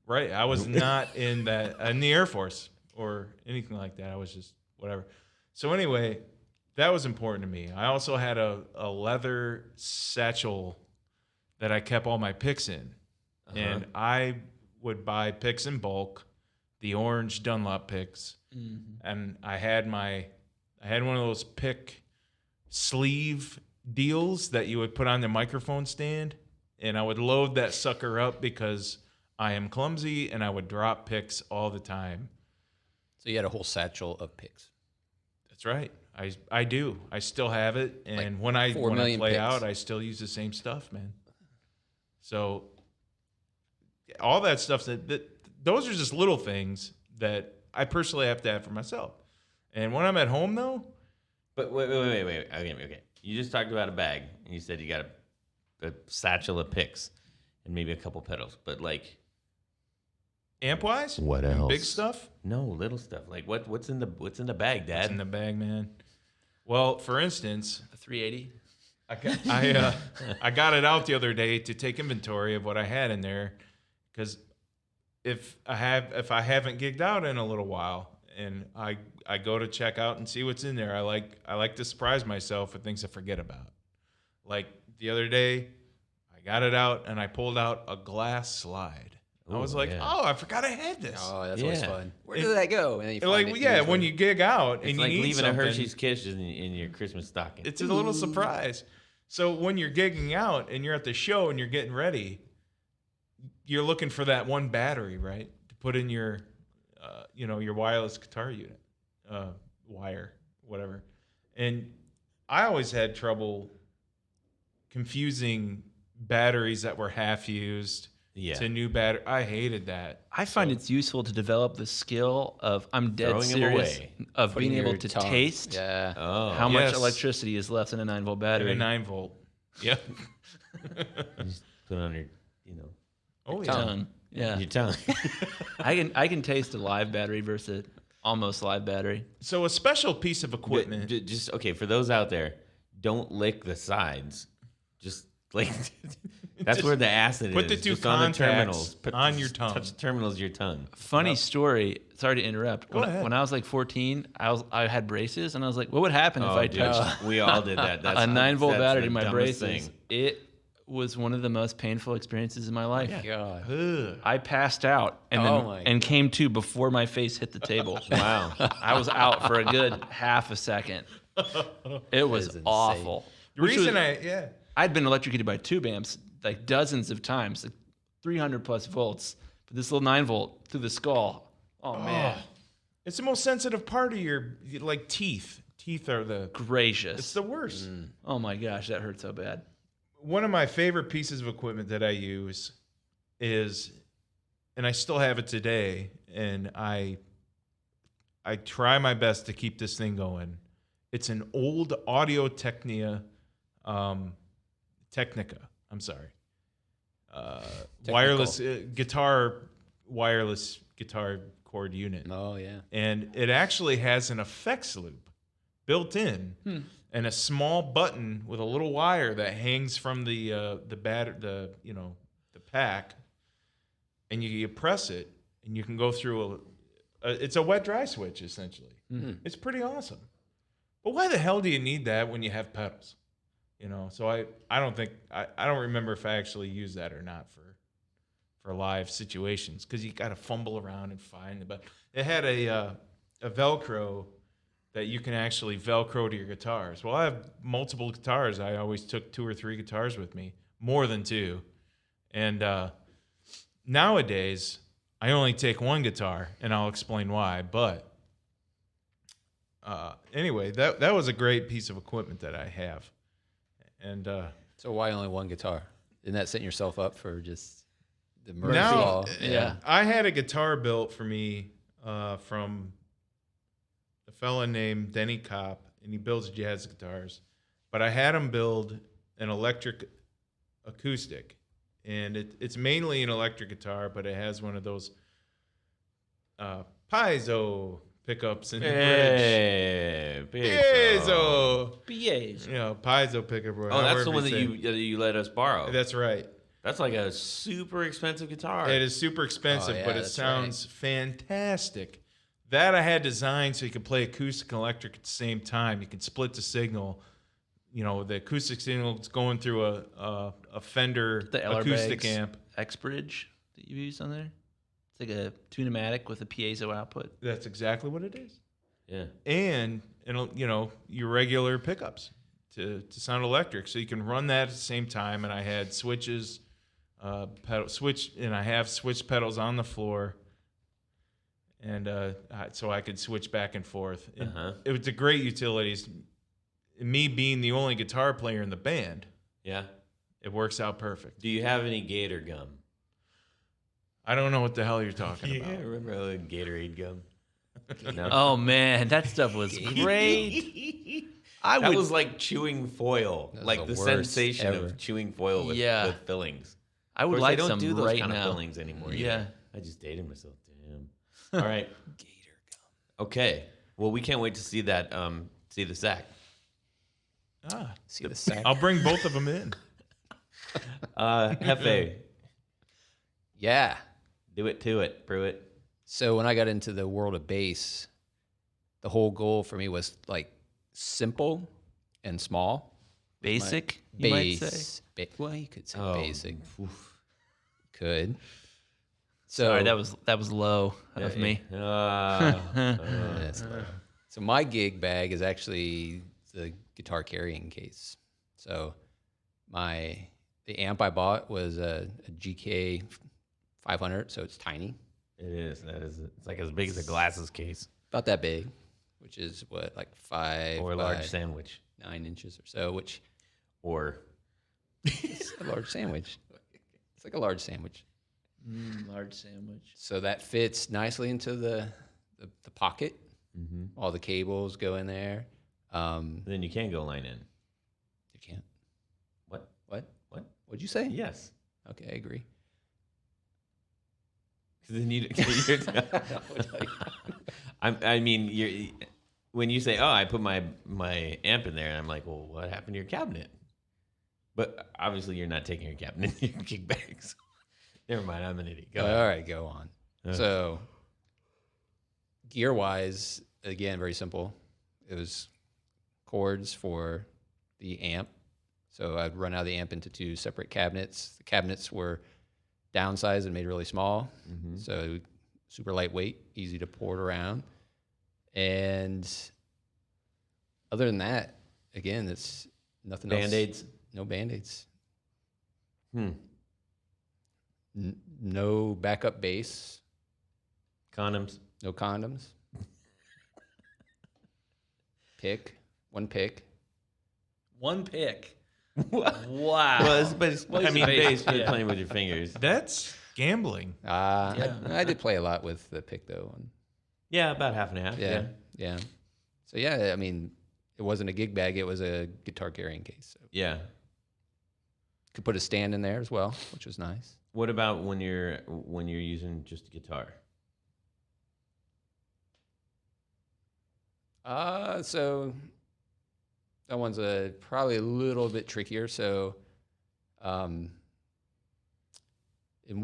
right. I was not in the Air Force or anything like that. I was just whatever. So anyway, that was important to me. I also had a leather satchel that I kept all my picks in, and I would buy picks in bulk, the orange Dunlop picks, and I had one of those pick sleeve deals that you would put on the microphone stand, and I would load that sucker up because I am clumsy and I would drop picks all the time. So you had a whole satchel of picks. That's right. I do. I still have it, and Like when I 4 million play picks. out, I still use the same stuff, man. So all that stuff that those are just little things that I personally have to have for myself. And when I'm at home, though, But wait. Okay. You just talked about a bag, and you said you got a satchel of picks and maybe a couple pedals. But like, amp wise, What else? big stuff. no, little stuff. Like what's in the bag, Dad? It's in the bag, man. Well, for instance, A 380. I got it out the other day to take inventory of what I had in there, because if I haven't gigged out in a little while and I go to check out and see what's in there, I like to surprise myself with things I forget about. Like the other day, I got it out and I pulled out a glass slide. I was Ooh, like, yeah. oh, I forgot I had this. Oh, that's always Yeah. fun. Where did that go? And then you Like, find it yeah, years when later. you gig out and It's you like need leaving something, a Hershey's Kiss in your Christmas stocking. it's a little surprise. So when you're gigging out and you're at the show and you're getting ready, you're looking for that one battery, right, to put in your, your wireless guitar unit, wire, whatever. And I always had trouble confusing batteries that were half used Yeah. to new battery. I hated that. I find it's useful to develop the skill of, I'm dead Throwing 'em serious, away. of Putting being able your to tongue. taste Yeah. Oh. how much Yes. electricity is left in a 9-volt battery. A 9-volt. Yep. You just put it on your, Oh, yeah. Tongue. Yeah. your tongue. I can taste a live battery versus almost live battery. So a special piece of equipment. Just okay, for those out there, don't lick the sides. Just like that's where the acid put is. the two just on the contacts terminals. on your just tongue. Touch the terminals of your tongue. Funny story. Sorry to interrupt. Go ahead. When I was like 14, I had braces, and I was like, what would happen if Oh, I dude, touched we all did that. That's a 9-volt that's battery the to my dumbest braces? thing. It was one of the most painful experiences in my life. God. Ugh. I passed out and Oh then my and came to before my face hit the table. Wow. I was out for a good half a second. It was insane. awful. The Which reason was- I'd been electrocuted by tube amps like dozens of times, like 300 plus volts. But this little 9-volt through the skull. Oh man, it's the most sensitive part of your like teeth. Teeth are it's gracious. the worst. Oh my gosh, that hurt so bad. One of my favorite pieces of equipment that I use is, and I still have it today, and I try my best to keep this thing going. It's an old Audio Technica. I'm sorry. Wireless wireless guitar cord unit. Oh, yeah. And it actually has an effects loop built in, and a small button with a little wire that hangs from the pack, and you press it, and you can go through it's a wet dry switch essentially. It's pretty awesome. But why the hell do you need that when you have pedals? So I don't think I don't remember if I actually used that or not for live situations, because you got to fumble around and find it. But it had a Velcro that you can actually Velcro to your guitars. Well, I have multiple guitars. I always took 2 or 3 guitars with me, more than 2. And nowadays, I only take 1 guitar, and I'll explain why. But anyway, that was a great piece of equipment that I have. And So why only 1 guitar? Isn't that setting yourself up for just the Murphy now, law? Yeah. I had a guitar built for me from a fella named Denny Kopp, and he builds jazz guitars. But I had him build an electric acoustic, and it's mainly an electric guitar, but it has one of those piezo pickups in the Hey, bridge. Piezo. Piezo. Piezo pickup. Oh, that's the one that you let us borrow. That's right. That's like a super expensive guitar. It is super expensive, Oh, yeah, but it that's sounds fantastic. That I had designed so you could play acoustic and electric at the same time. You can split the signal. The acoustic signal is going through a Fender The acoustic amp. X Bridge that you use on there. It's like a tunematic with a piezo output. That's exactly what it is. Yeah. And your regular pickups to sound electric, so you can run that at the same time. And I had switches, and I have switch pedals on the floor, and so I could switch back and forth. It was a great utility. Me being the only guitar player in the band, Yeah. it works out perfect. Do you have any Gator gum? I don't know what the hell you're talking Yeah, about. remember the Gatorade gum? No. Oh man, that stuff was great. That was like chewing foil, That was like the the worst sensation ever. of chewing foil with fillings. I Of would course, like they don't some do those right kind now. of fillings anymore. Yeah. Either. I just dated myself. Damn. All right. Gator gum. Okay. Well, we can't wait to see that. See the sack. See the sack. I'll bring both of them in. Hefe, Yeah. do it to it, Pruitt. So when I got into the world of bass, the whole goal for me was like simple and small. Basic, you might say. Well, you could say Oh, basic. Could. So Sorry, that was low of me. That's low. So my gig bag is actually the guitar carrying case. So the amp I bought was a GK 500, so it's tiny, It is. That is. It's like as big as a glasses case about that big, which is what, like 5 or a by large sandwich 9 inches or so, which or is a large sandwich. It's like a large sandwich. Large sandwich. So that fits nicely into the pocket. All the cables go in there. then you can go line in. You can't. What? What? What? What'd you say? Yes. Okay, I agree. 'Cause then I mean, when you say, "Oh, I put my amp in there," and I'm like, "Well, what happened to your cabinet?" But obviously, you're not taking your cabinet in your gig bags. Never mind, I'm an idiot. Go All ahead. right, go on. So, gear wise, again, very simple. It was cords for the amp. So I'd run out of the amp into 2 separate cabinets. The cabinets were downsized and made really small. So super lightweight, easy to port around. And other than that, again, it's nothing else. Band-Aids? No Band-Aids. No backup bass. Condoms? No condoms. One pick. One pick. What? Wow. Well, I mean, bass, but Yeah. playing with your fingers. That's gambling. I did play a lot with the pick though. And Yeah, about half and half. yeah. So yeah, I mean, it wasn't a gig bag; it was a guitar carrying case. So Yeah. could put a stand in there as well, which was nice. What about when you're using just a guitar? So that one's probably a little bit trickier. So, in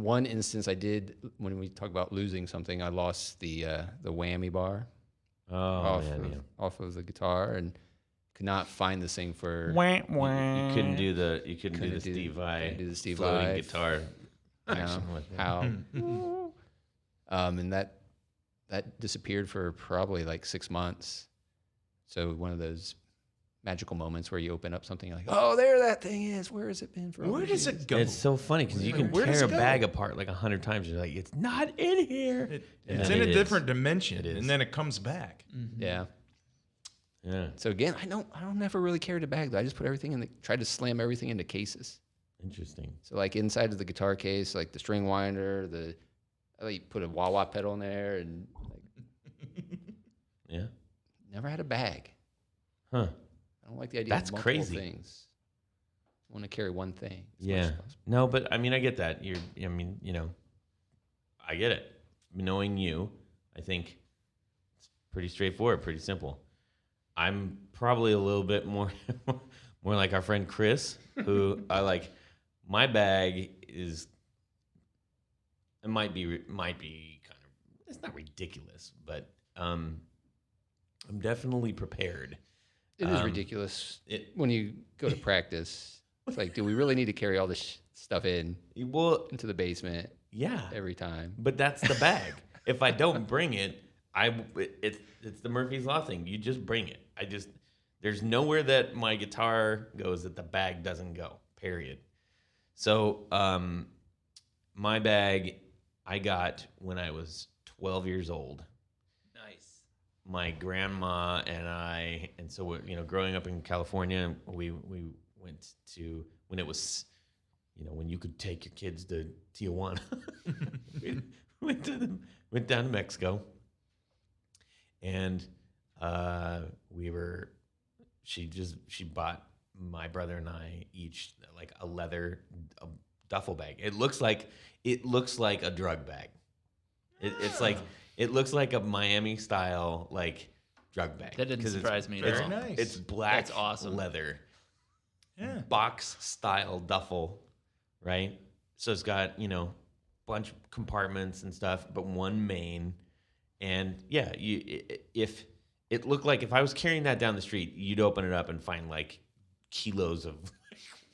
one instance, I did, when we talk about losing something, I lost the whammy bar Oh man, off of the guitar and could not find this thing for. you couldn't do the Couldn't Steve Vai couldn't do the Steve floating Vai. guitar You know, action with it. how and that disappeared for probably like 6 months. So one of those magical moments where you open up something like, oh, there that thing is. Where has it been for? Where over does years? it go? It's so funny because you can Where does tear a it go? bag apart like 100 times. You're like, it's not in here. And It's then in a it different is. dimension, It is. and then it comes back. Yeah. Yeah, So again, I don't never really carried a bag though. I just put everything in tried to slam everything into cases. interesting. So like inside of the guitar case, like the string winder, I like put a wah-wah pedal in there, and like Yeah, never had a bag. huh? I don't like the idea That's of multiple crazy. things. I want to carry one thing. as much Yeah. as possible. No, but I mean, I get that. I get it. Knowing you, I think it's pretty straightforward, pretty simple. I'm probably a little bit more more like our friend Chris, who I like. My bag is it might be kind of it's not ridiculous, but I'm definitely prepared. It is ridiculous when you go to practice. It's like, do we really need to carry all this stuff Well, into the basement yeah, every time? but that's the bag. If I don't bring it, it's the Murphy's Law thing. You just bring it. There's nowhere that my guitar goes that the bag doesn't go. Period. So my bag I got when I was 12 years old. Nice. My grandma and so growing up in California, we went to when it was, when you could take your kids to Tijuana. we went down to Mexico, and she bought my brother and I each like a leather duffel bag. It looks like a drug bag. It's like it looks like a Miami style like drug bag. That didn't surprise me. Very nice. It's black That's awesome. leather. Yeah. Box style duffel, right? So it's got, bunch of compartments and stuff, but one main. And yeah, if it looked like if I was carrying that down the street, you'd open it up and find like kilos of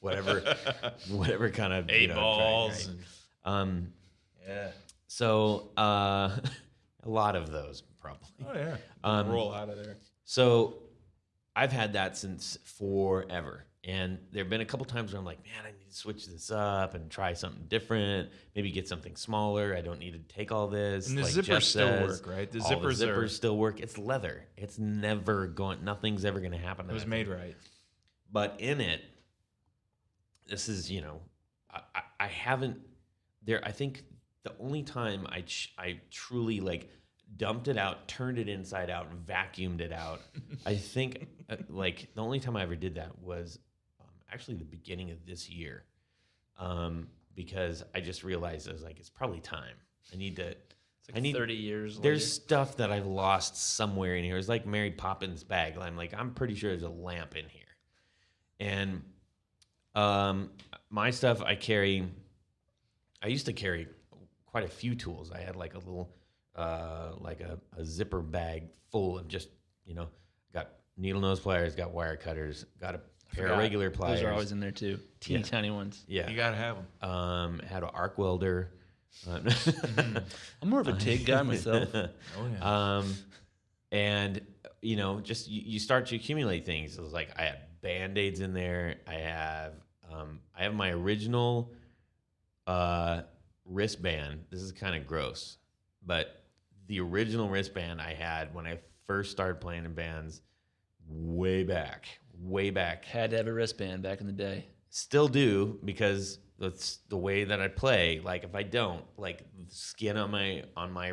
whatever kind of Eight balls. drag, right? Yeah. So a lot of those probably. Oh yeah. Roll out of there. So I've had that since forever. And there have been a couple times where I'm like, man, I need to switch this up and try something different. Maybe get something smaller. I don't need to take all this. And the like zippers Jeff still says, work, right? The all zippers still work. It's leather. It's never going. Nothing's ever going to happen to It was that made thing. right. But in it, this is I haven't there. I think the only time I truly like dumped it out, turned it inside out, and vacuumed it out. I think like the only time I ever did that was actually the beginning of this year, because I just realized I was like, it's probably time. I need to. It's like 30 years later. There's stuff that I've lost somewhere in here. It's like Mary Poppins' bag. I'm pretty sure there's a lamp in here, and my stuff I carry. I used to carry quite a few tools. I had like a little, like a zipper bag full of just got needle nose pliers, got wire cutters, got a pair of regular pliers. Those are always in there too. Teeny tiny ones. Yeah, You gotta have them. had an arc welder. I'm more of a TIG guy myself. Oh yeah. And just you start to accumulate things. It was like I have Band-Aids in there. I have my original wristband. This is kind of gross, but the original wristband I had when I first started playing in bands, way back. Had to have a wristband back in the day. Still do, because that's the way that I play. Like if I don't, like the skin on my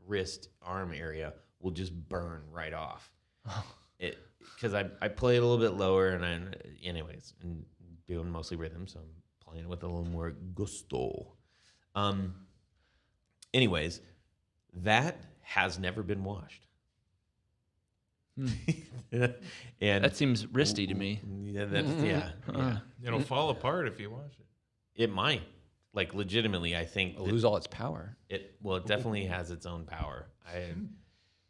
wrist arm area will just burn right off. It because I play it a little bit lower, and anyways, and doing mostly rhythm, so I'm playing with a little more gusto. Anyways, that has never been washed. And That seems risky to me. yeah, yeah. It'll fall apart if you wash it. It might. Like legitimately, I think It'll lose all its power. it definitely has its own power.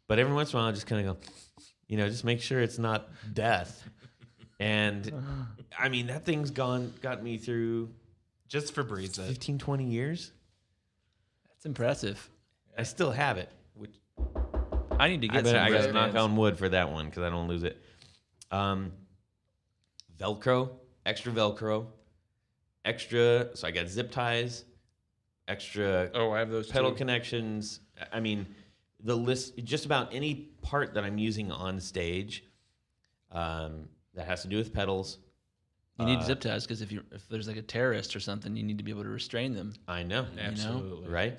But every once in a while I just kind of go, just make sure it's not death. And I mean, that thing's got me through Just for breeds. 15, 20 years. That's impressive. I still have it, which I need to get some I got to knock wristbands. on wood for that one because I don't lose it. Velcro, extra Velcro, extra. So I got zip ties, extra Oh, I have those pedal connections. I mean, the list, just about any part that I'm using on stage that has to do with pedals. You need zip ties because if there's like a terrorist or something, you need to be able to restrain them. I know. Absolutely. Right?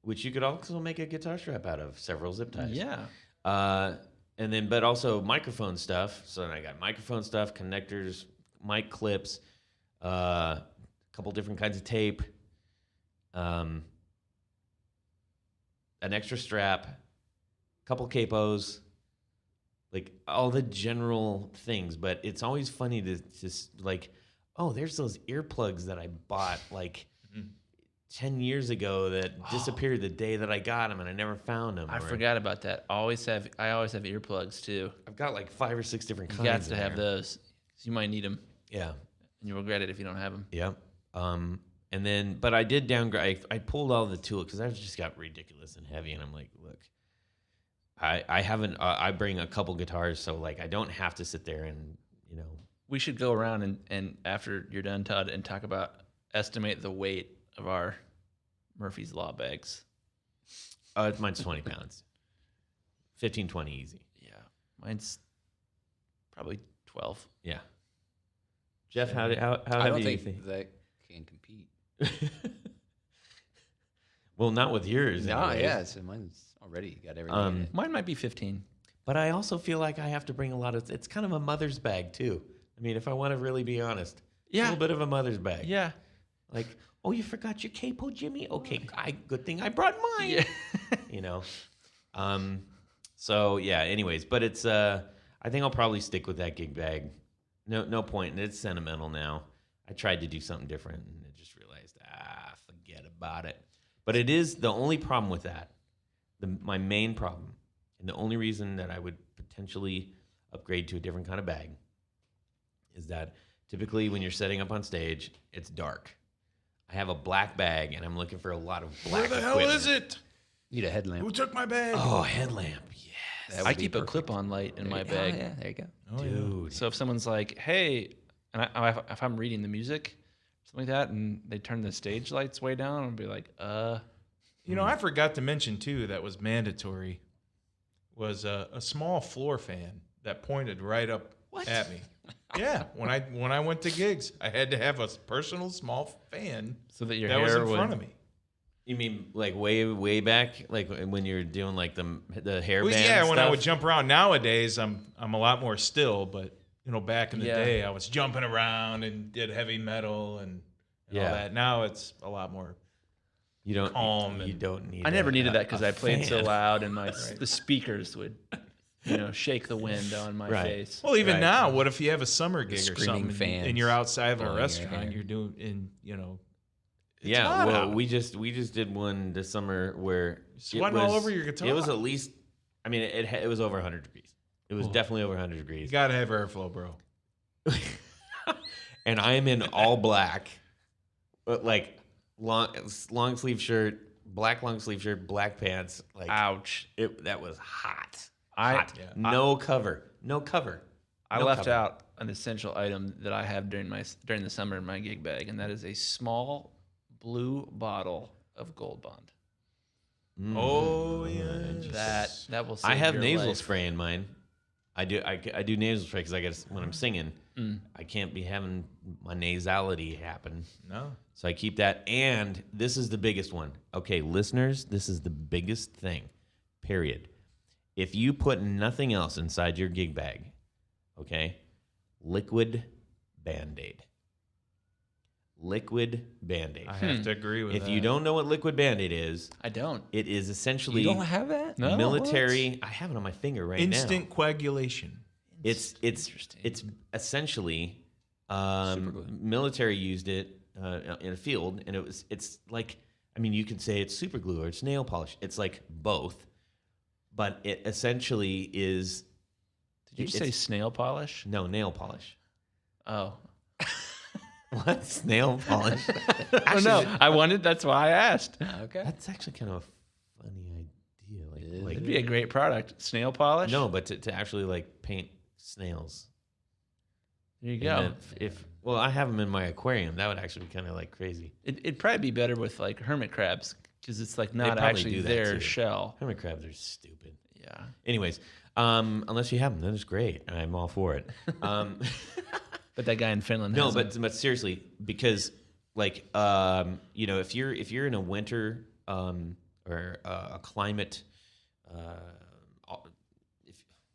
Which you could also make a guitar strap out of, several zip ties. Yeah. And then, but also microphone stuff. So then I got microphone stuff, connectors, mic clips, a couple different kinds of tape. an extra strap, a couple capos, like all the general things. But it's always funny to just like, oh, there's those earplugs that I bought like 10 years ago that disappeared the day that I got them, and I never found them. I forgot about that. I always have earplugs too. I've got like 5 or 6 different You kinds. got to have those. 'Cause you might need them, Yeah. and you'll regret it if you don't have them. Yep. And then, but I did downgrade. I pulled all the tools because I just got ridiculous and heavy, and I'm like, look, I haven't. I bring a couple guitars, so like I don't have to sit there and We should go around and after you're done, Todd, and talk about estimate the weight of our Murphy's Law bags. Mine's 20 pounds, 15, 20 easy. Yeah, mine's probably 12. Yeah. Jeff, how I heavy don't do you think think? that can compete. Well, not with yours. No, anyways. yeah, so mine's already got everything in it. Mine might be 15. But I also feel like I have to bring a lot of. It's kind of a mother's bag too. I mean, if I want to really be honest, Yeah. a little bit of a mother's bag. Yeah. Like, oh, you forgot your capo, Jimmy? Okay, good thing I brought mine. Yeah. So yeah. Anyways, but it's. I think I'll probably stick with that gig bag. No point. It's sentimental now. I tried to do something different, and I just realized, forget about it. But it is the only problem with that. My main problem, and the only reason that I would potentially upgrade to a different kind of bag, is that typically when you're setting up on stage, it's dark. I have a black bag, and I'm looking for a lot of black Where the hell equipment. is it? Need a headlamp. Who took my bag? Oh, headlamp. Yes. That I would be keep a perfect. clip-on light in my Oh, bag. yeah, there you go. Oh, yeah. Dude. So if someone's like, hey, and if I'm reading the music, something like that, and they turn the stage lights way down, I'll be like, You know, I forgot to mention too that was mandatory was a small floor fan that pointed right up at me. Yeah, when I went to gigs, I had to have a personal small fan so that your that hair was in would, front of me. You mean like way back, like when you're doing like the hairband? Well, yeah, when I stuff? would jump around. Nowadays, I'm a lot more still, but back in the Yeah. day, I was jumping around and did heavy metal and all Yeah. that. Now it's a lot more. You don't. calm You and- don't need. I never needed that because a I played so fan. loud, and the speakers would, shake the wind on my Right. face. Well, even Right. now, what if you have a summer gig or Screaming something, fans and you're outside of a blowing your restaurant, hair. you're doing, and it's Yeah, hot well, out. we just did one this summer where Sweating all over your guitar. It was at least, I mean, it was over 100 degrees. It was definitely over 100 You degrees. gotta have airflow, bro. And I am in all black, but like long sleeve shirt, black long sleeve shirt, black pants. Like, Ouch. that was hot. I- Hot. Yeah. No cover. No cover. I No left cover. out an essential item that I have during the summer in my gig bag, and that is a small blue bottle of Gold Bond. Oh yeah, That will save I have your nasal life. spray in mine. I do nasal spray because I guess when I'm singing, I can't be having my nasality happen. No, So I keep that. And this is the biggest one. Okay, listeners, this is the biggest thing, period. If you put nothing else inside your gig bag, okay, liquid Band-Aid. Liquid Band-Aid. I have to agree with If that. you don't know what liquid Band-Aid is, I don't. it is essentially You don't have that? No. military. I have it on my finger right now. instant coagulation. It's Interesting. it's essentially Superglue. military used it in a field, and it's like, I mean, you could say it's super glue or it's nail polish. It's like both, but it essentially is Did you say it's- snail polish? no nail polish. Oh. What nail polish? Oh, no. I wanted. That's why I asked. Okay. That's actually kind of a funny idea. Like It'd be a great product. Snail polish? no, but to actually like paint snails. There you And go. then if well, I have them in my aquarium. That would actually be kind of like crazy. It'd probably be better with like hermit crabs because it's like not probably actually do that, their too. shell. Hermit crabs are stupid. Yeah. Anyways, unless you have them, then it's great. I'm all for it. But that guy in Finland No, has them. but seriously, because like if you're in a winter or a climate,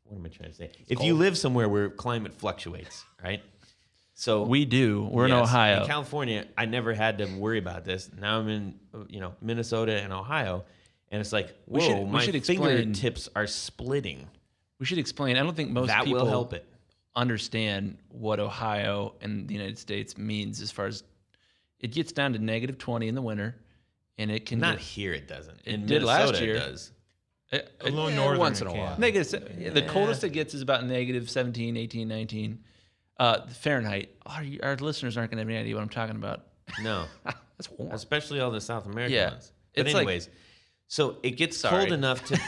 what am I trying to say? If you live somewhere where climate fluctuates, right? So We do. We're in yes, Ohio. in California. I never had to worry about this. Now I'm in Minnesota and Ohio, and it's like, We whoa, should- we my should explain- fingertips are splitting. We should explain. I don't think most That people will help it. understand what Ohio and the United States means as far as it gets down to negative 20 in the winter, and it can Not get, here, it doesn't. It In did Minnesota, last year. it does. A little northern once in it a can. while. The coldest it gets is about negative 17, 18, 19. Fahrenheit. Our listeners aren't going to have any idea what I'm talking about. No, That's warm. especially all the South American Yeah. ones. But It's like- anyways, so it gets Sorry. cold enough to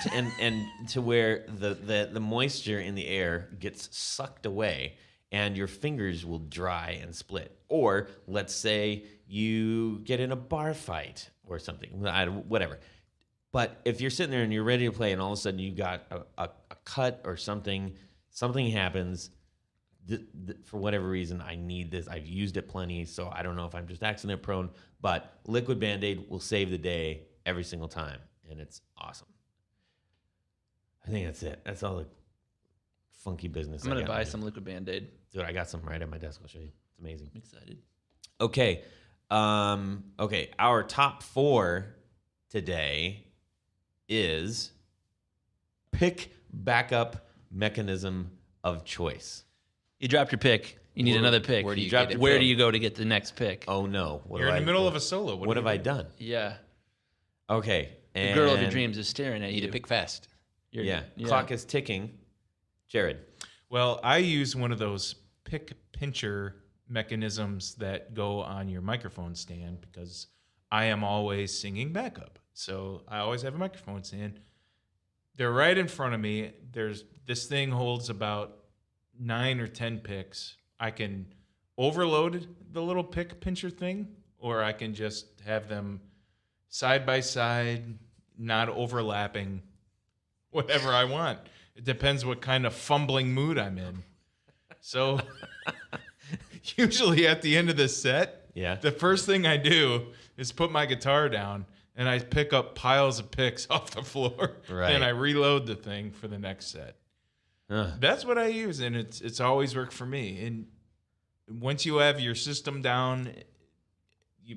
and to where the moisture in the air gets sucked away, and your fingers will dry and split. Or let's say you get in a bar fight or something, whatever. But if you're sitting there and you're ready to play, and all of a sudden you got a cut or something happens. For whatever reason, I need this. I've used it plenty, so I don't know if I'm just accident prone. But liquid Band-Aid will save the day every single time, and it's awesome. I think that's it. That's all the funky business. I'm going I to got buy in some liquid Band-Aid. Dude, I got some right at my desk. I'll show you. It's amazing. I'm excited. Okay. Okay. Our top 4 today is pick backup mechanism of choice. You dropped your pick. You need another pick. where do you dropped get it your Where pick. do you go to get the next pick? Oh no! You're in the middle of a solo. What have I done? Yeah. Okay. The girl of your dreams is staring at You need you. to pick fast. Yeah. Clock is ticking. Jared. Well, I use one of those pick pincher mechanisms that go on your microphone stand because I am always singing backup. So I always have a microphone stand. They're right in front of me. This thing holds about 9 or 10 picks. I can overload the little pick pincher thing, or I can just have them side by side, not overlapping, whatever I want. It depends what kind of fumbling mood I'm in. So usually at the end of the set, Yeah. the first thing I do is put my guitar down and I pick up piles of picks off the floor, Right. and I reload the thing for the next set. That's what I use, and it's always worked for me. And once you have your system down,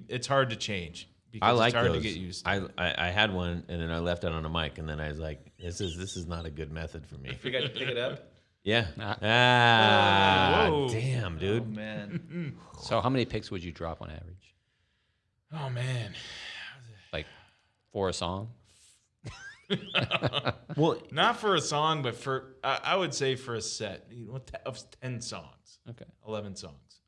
it's hard to change because I like it's hard those. to get used to. I had one, and then I left it on a mic, and then I was like, this is not a good method for me. Forgot to pick it up. Yeah. Whoa. Damn, dude. Oh, man. So how many picks would you drop on average? Oh man, Like 4 a song? Well, not for a song, but for I would say for a set of 10 songs, Okay. 11 songs,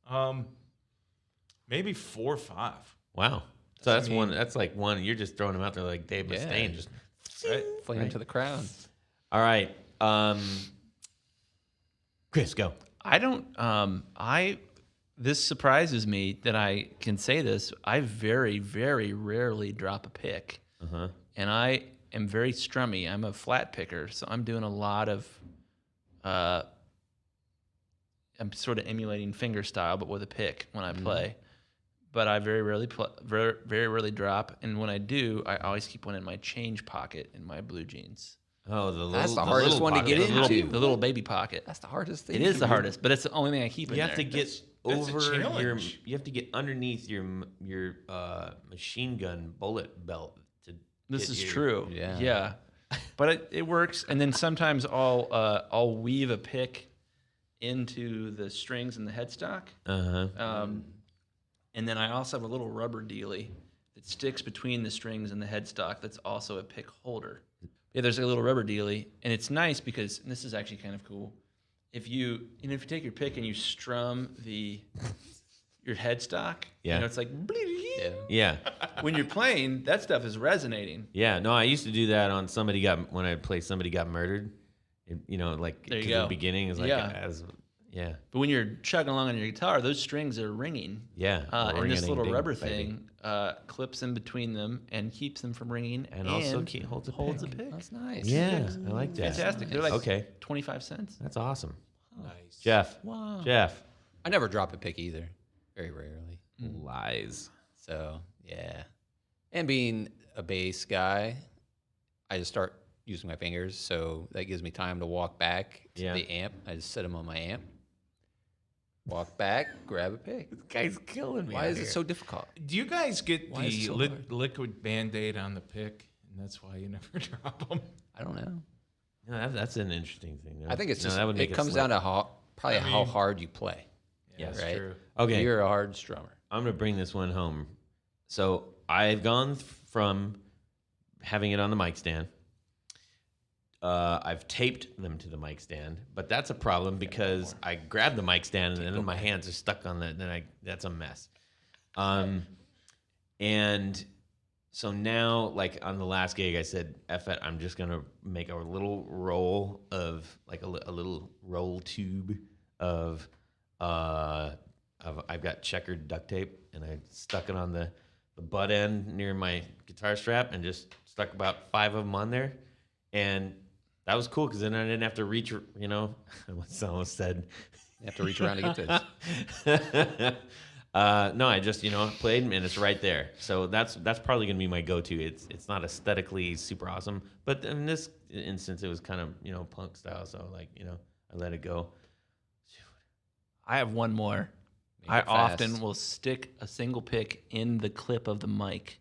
maybe 4 or 5. wow. So that's one. That's like one. You're just throwing them out there like Dave Yeah. Mustaine. Just Right? Fling into the crowd. all right. Chris, go. I don't. This surprises me that I can say this. I very, very rarely drop a pick, and I am very strummy. I'm a flat picker, so I'm doing a lot of. I'm sort of emulating finger style, but with a pick when I play. But I very rarely very rarely drop, and when I do, I always keep one in my change pocket in my blue jeans. Oh, the little. That's the hardest little one to pocket. get The little, into. the little baby pocket. That's the hardest thing. It is the hardest, but it's the only thing I keep in You there. have to get that's a over your. challenge. You have to get underneath your machine gun bullet belt to. This get is your- true. Yeah. But it works, and then sometimes I'll weave a pick into the strings and the headstock, and then I also have a little rubber dealie that sticks between the strings and the headstock. That's also a pick holder. Yeah, there's a little rubber dealie, and it's nice because and this is actually kind of cool. If you take your pick and you strum your headstock, Yeah. it's like Yeah. when you're playing, that stuff is resonating. Yeah. No, I used to do that on when I played Somebody Got Murdered. Like There you 'cause go. the beginning is like yeah. But when you're chugging along on your guitar, those strings are ringing. Yeah. And this little Ring-a-ding-ding, rubber baby. thing clips in between them and keeps them from ringing. And also holds a holds pick. a pick. That's nice. Yeah, I like that. Fantastic. They're like Okay. 25 cents. That's awesome. Nice. Jeff. Wow. Jeff. I never drop a pick either. Very rarely. Lies. So, yeah. And being a bass guy, I just start using my fingers. So that gives me time to walk back to Yeah. the amp. I just set them on my amp. Walk back, grab a pick. This guy's killing me. Why is it so difficult? Do you guys get Why is it the so hard? liquid Band-Aid on the pick and that's why you never drop them. I don't know. No, that's an interesting thing. No? I think it's No, just that would make it comes slip. down to how hard you play. Yeah, that's right. true. Okay. You're a hard strummer. I'm going to bring this one home. So I've gone from having it on the mic stand. I've taped them to the mic stand, but that's a problem because I grab the mic stand and then my hands are stuck on that. Then that's a mess. And so now, like on the last gig, I said, "F it, I'm just gonna make a little roll of like a little roll tube of I've got checkered duct tape, and I stuck it on the butt end near my guitar strap, and just stuck about 5 of them on there, and that was cool because then I didn't have to reach. You know, what someone said, You have to reach around to get this. no, I just played and it's right there. So that's probably gonna be my go-to. It's not aesthetically super awesome, but in this instance, it was kind of punk style. So I let it go. I have one more. Make I it fast. often will stick a single pick in the clip of the mic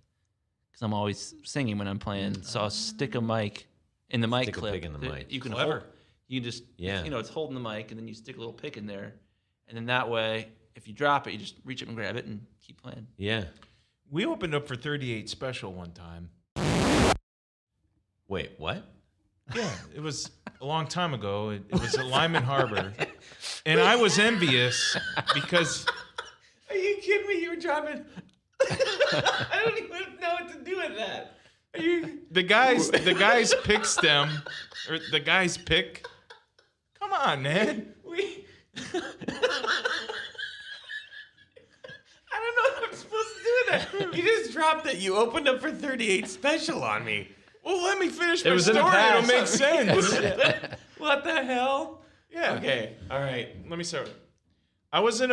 because I'm always singing when I'm playing. So I'll stick a mic in the mic Stick a clip. pick in the mic. You can Clever. hold. You just Yeah. it's holding the mic, and then you stick a little pick in there, and then that way, if you drop it, you just reach up and grab it and keep playing. Yeah. We opened up for 38 Special one time. Wait, what? Yeah, it was a long time ago. It was at Lyman Harbor. And I was envious because Are you kidding me? You were dropping. I don't even know what to do with that. Are you? the guy's pick stem, or the guy's pick. Come on, man. We. I don't know if I'm supposed to do that. You just dropped it. You opened up for 38 Special on me. Well, let me finish my was in the story. It'll past. make sense. What the hell? Yeah. Okay. All right. Let me start. I was in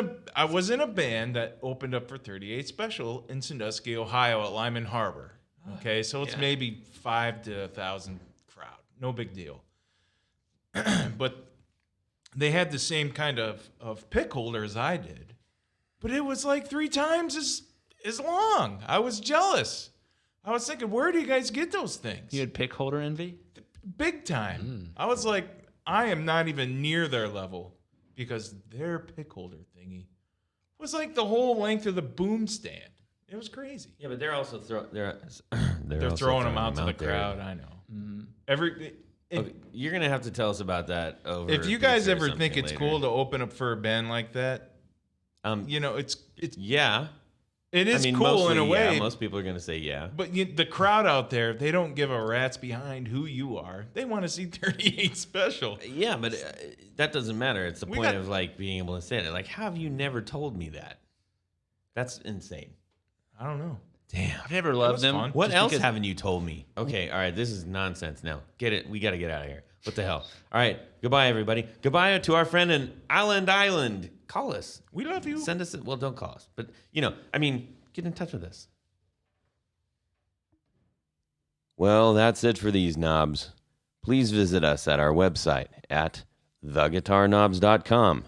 a band that opened up for 38 Special in Sandusky, Ohio, at Lyman Harbor. Okay, so it's maybe 5 to 1,000 crowd. No big deal. But they had the same kind of pick holder as I did, but it was like 3 times as long. I was jealous. I was thinking, where do you guys get those things? You had pick holder envy? Big time. I was like, I am not even near their level because their pick holder thingy was like the whole length of the boom stand. It was crazy. Yeah, but they're also They're also throwing them out to the there. crowd. I know. Okay, you're gonna have to tell us about that over. If you guys pizza or ever think something it's later. cool to open up for a band like that, it's Yeah, it is cool mostly, in a way. Yeah, most people are gonna say yeah. But the crowd out there, they don't give a rat's behind who you are. They want to see 38 Special. Yeah, but that doesn't matter. It's the We point got- of like being able to say it. Like, how have you never told me that? That's insane. I don't know. Damn. I've never loved was them. fun. What just else because- haven't you told me? Okay, all right, this is nonsense now. Get it? We got to get out of here. What the hell? All right, goodbye, everybody. Goodbye to our friend in Island. Call us. We love you. Send us. Well, don't call us, but get in touch with us. Well, that's it for these knobs. Please visit us at our website at theguitarknobs.com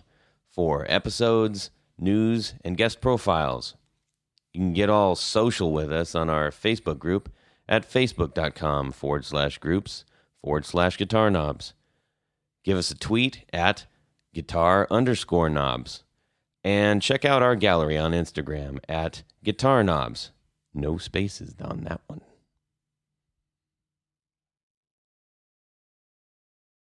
for episodes, news, and guest profiles. You can get all social with us on our Facebook group at facebook.com/groups/guitarknobs. Give us a tweet at guitar_knobs. And check out our gallery on Instagram at guitarknobs. No spaces on that one.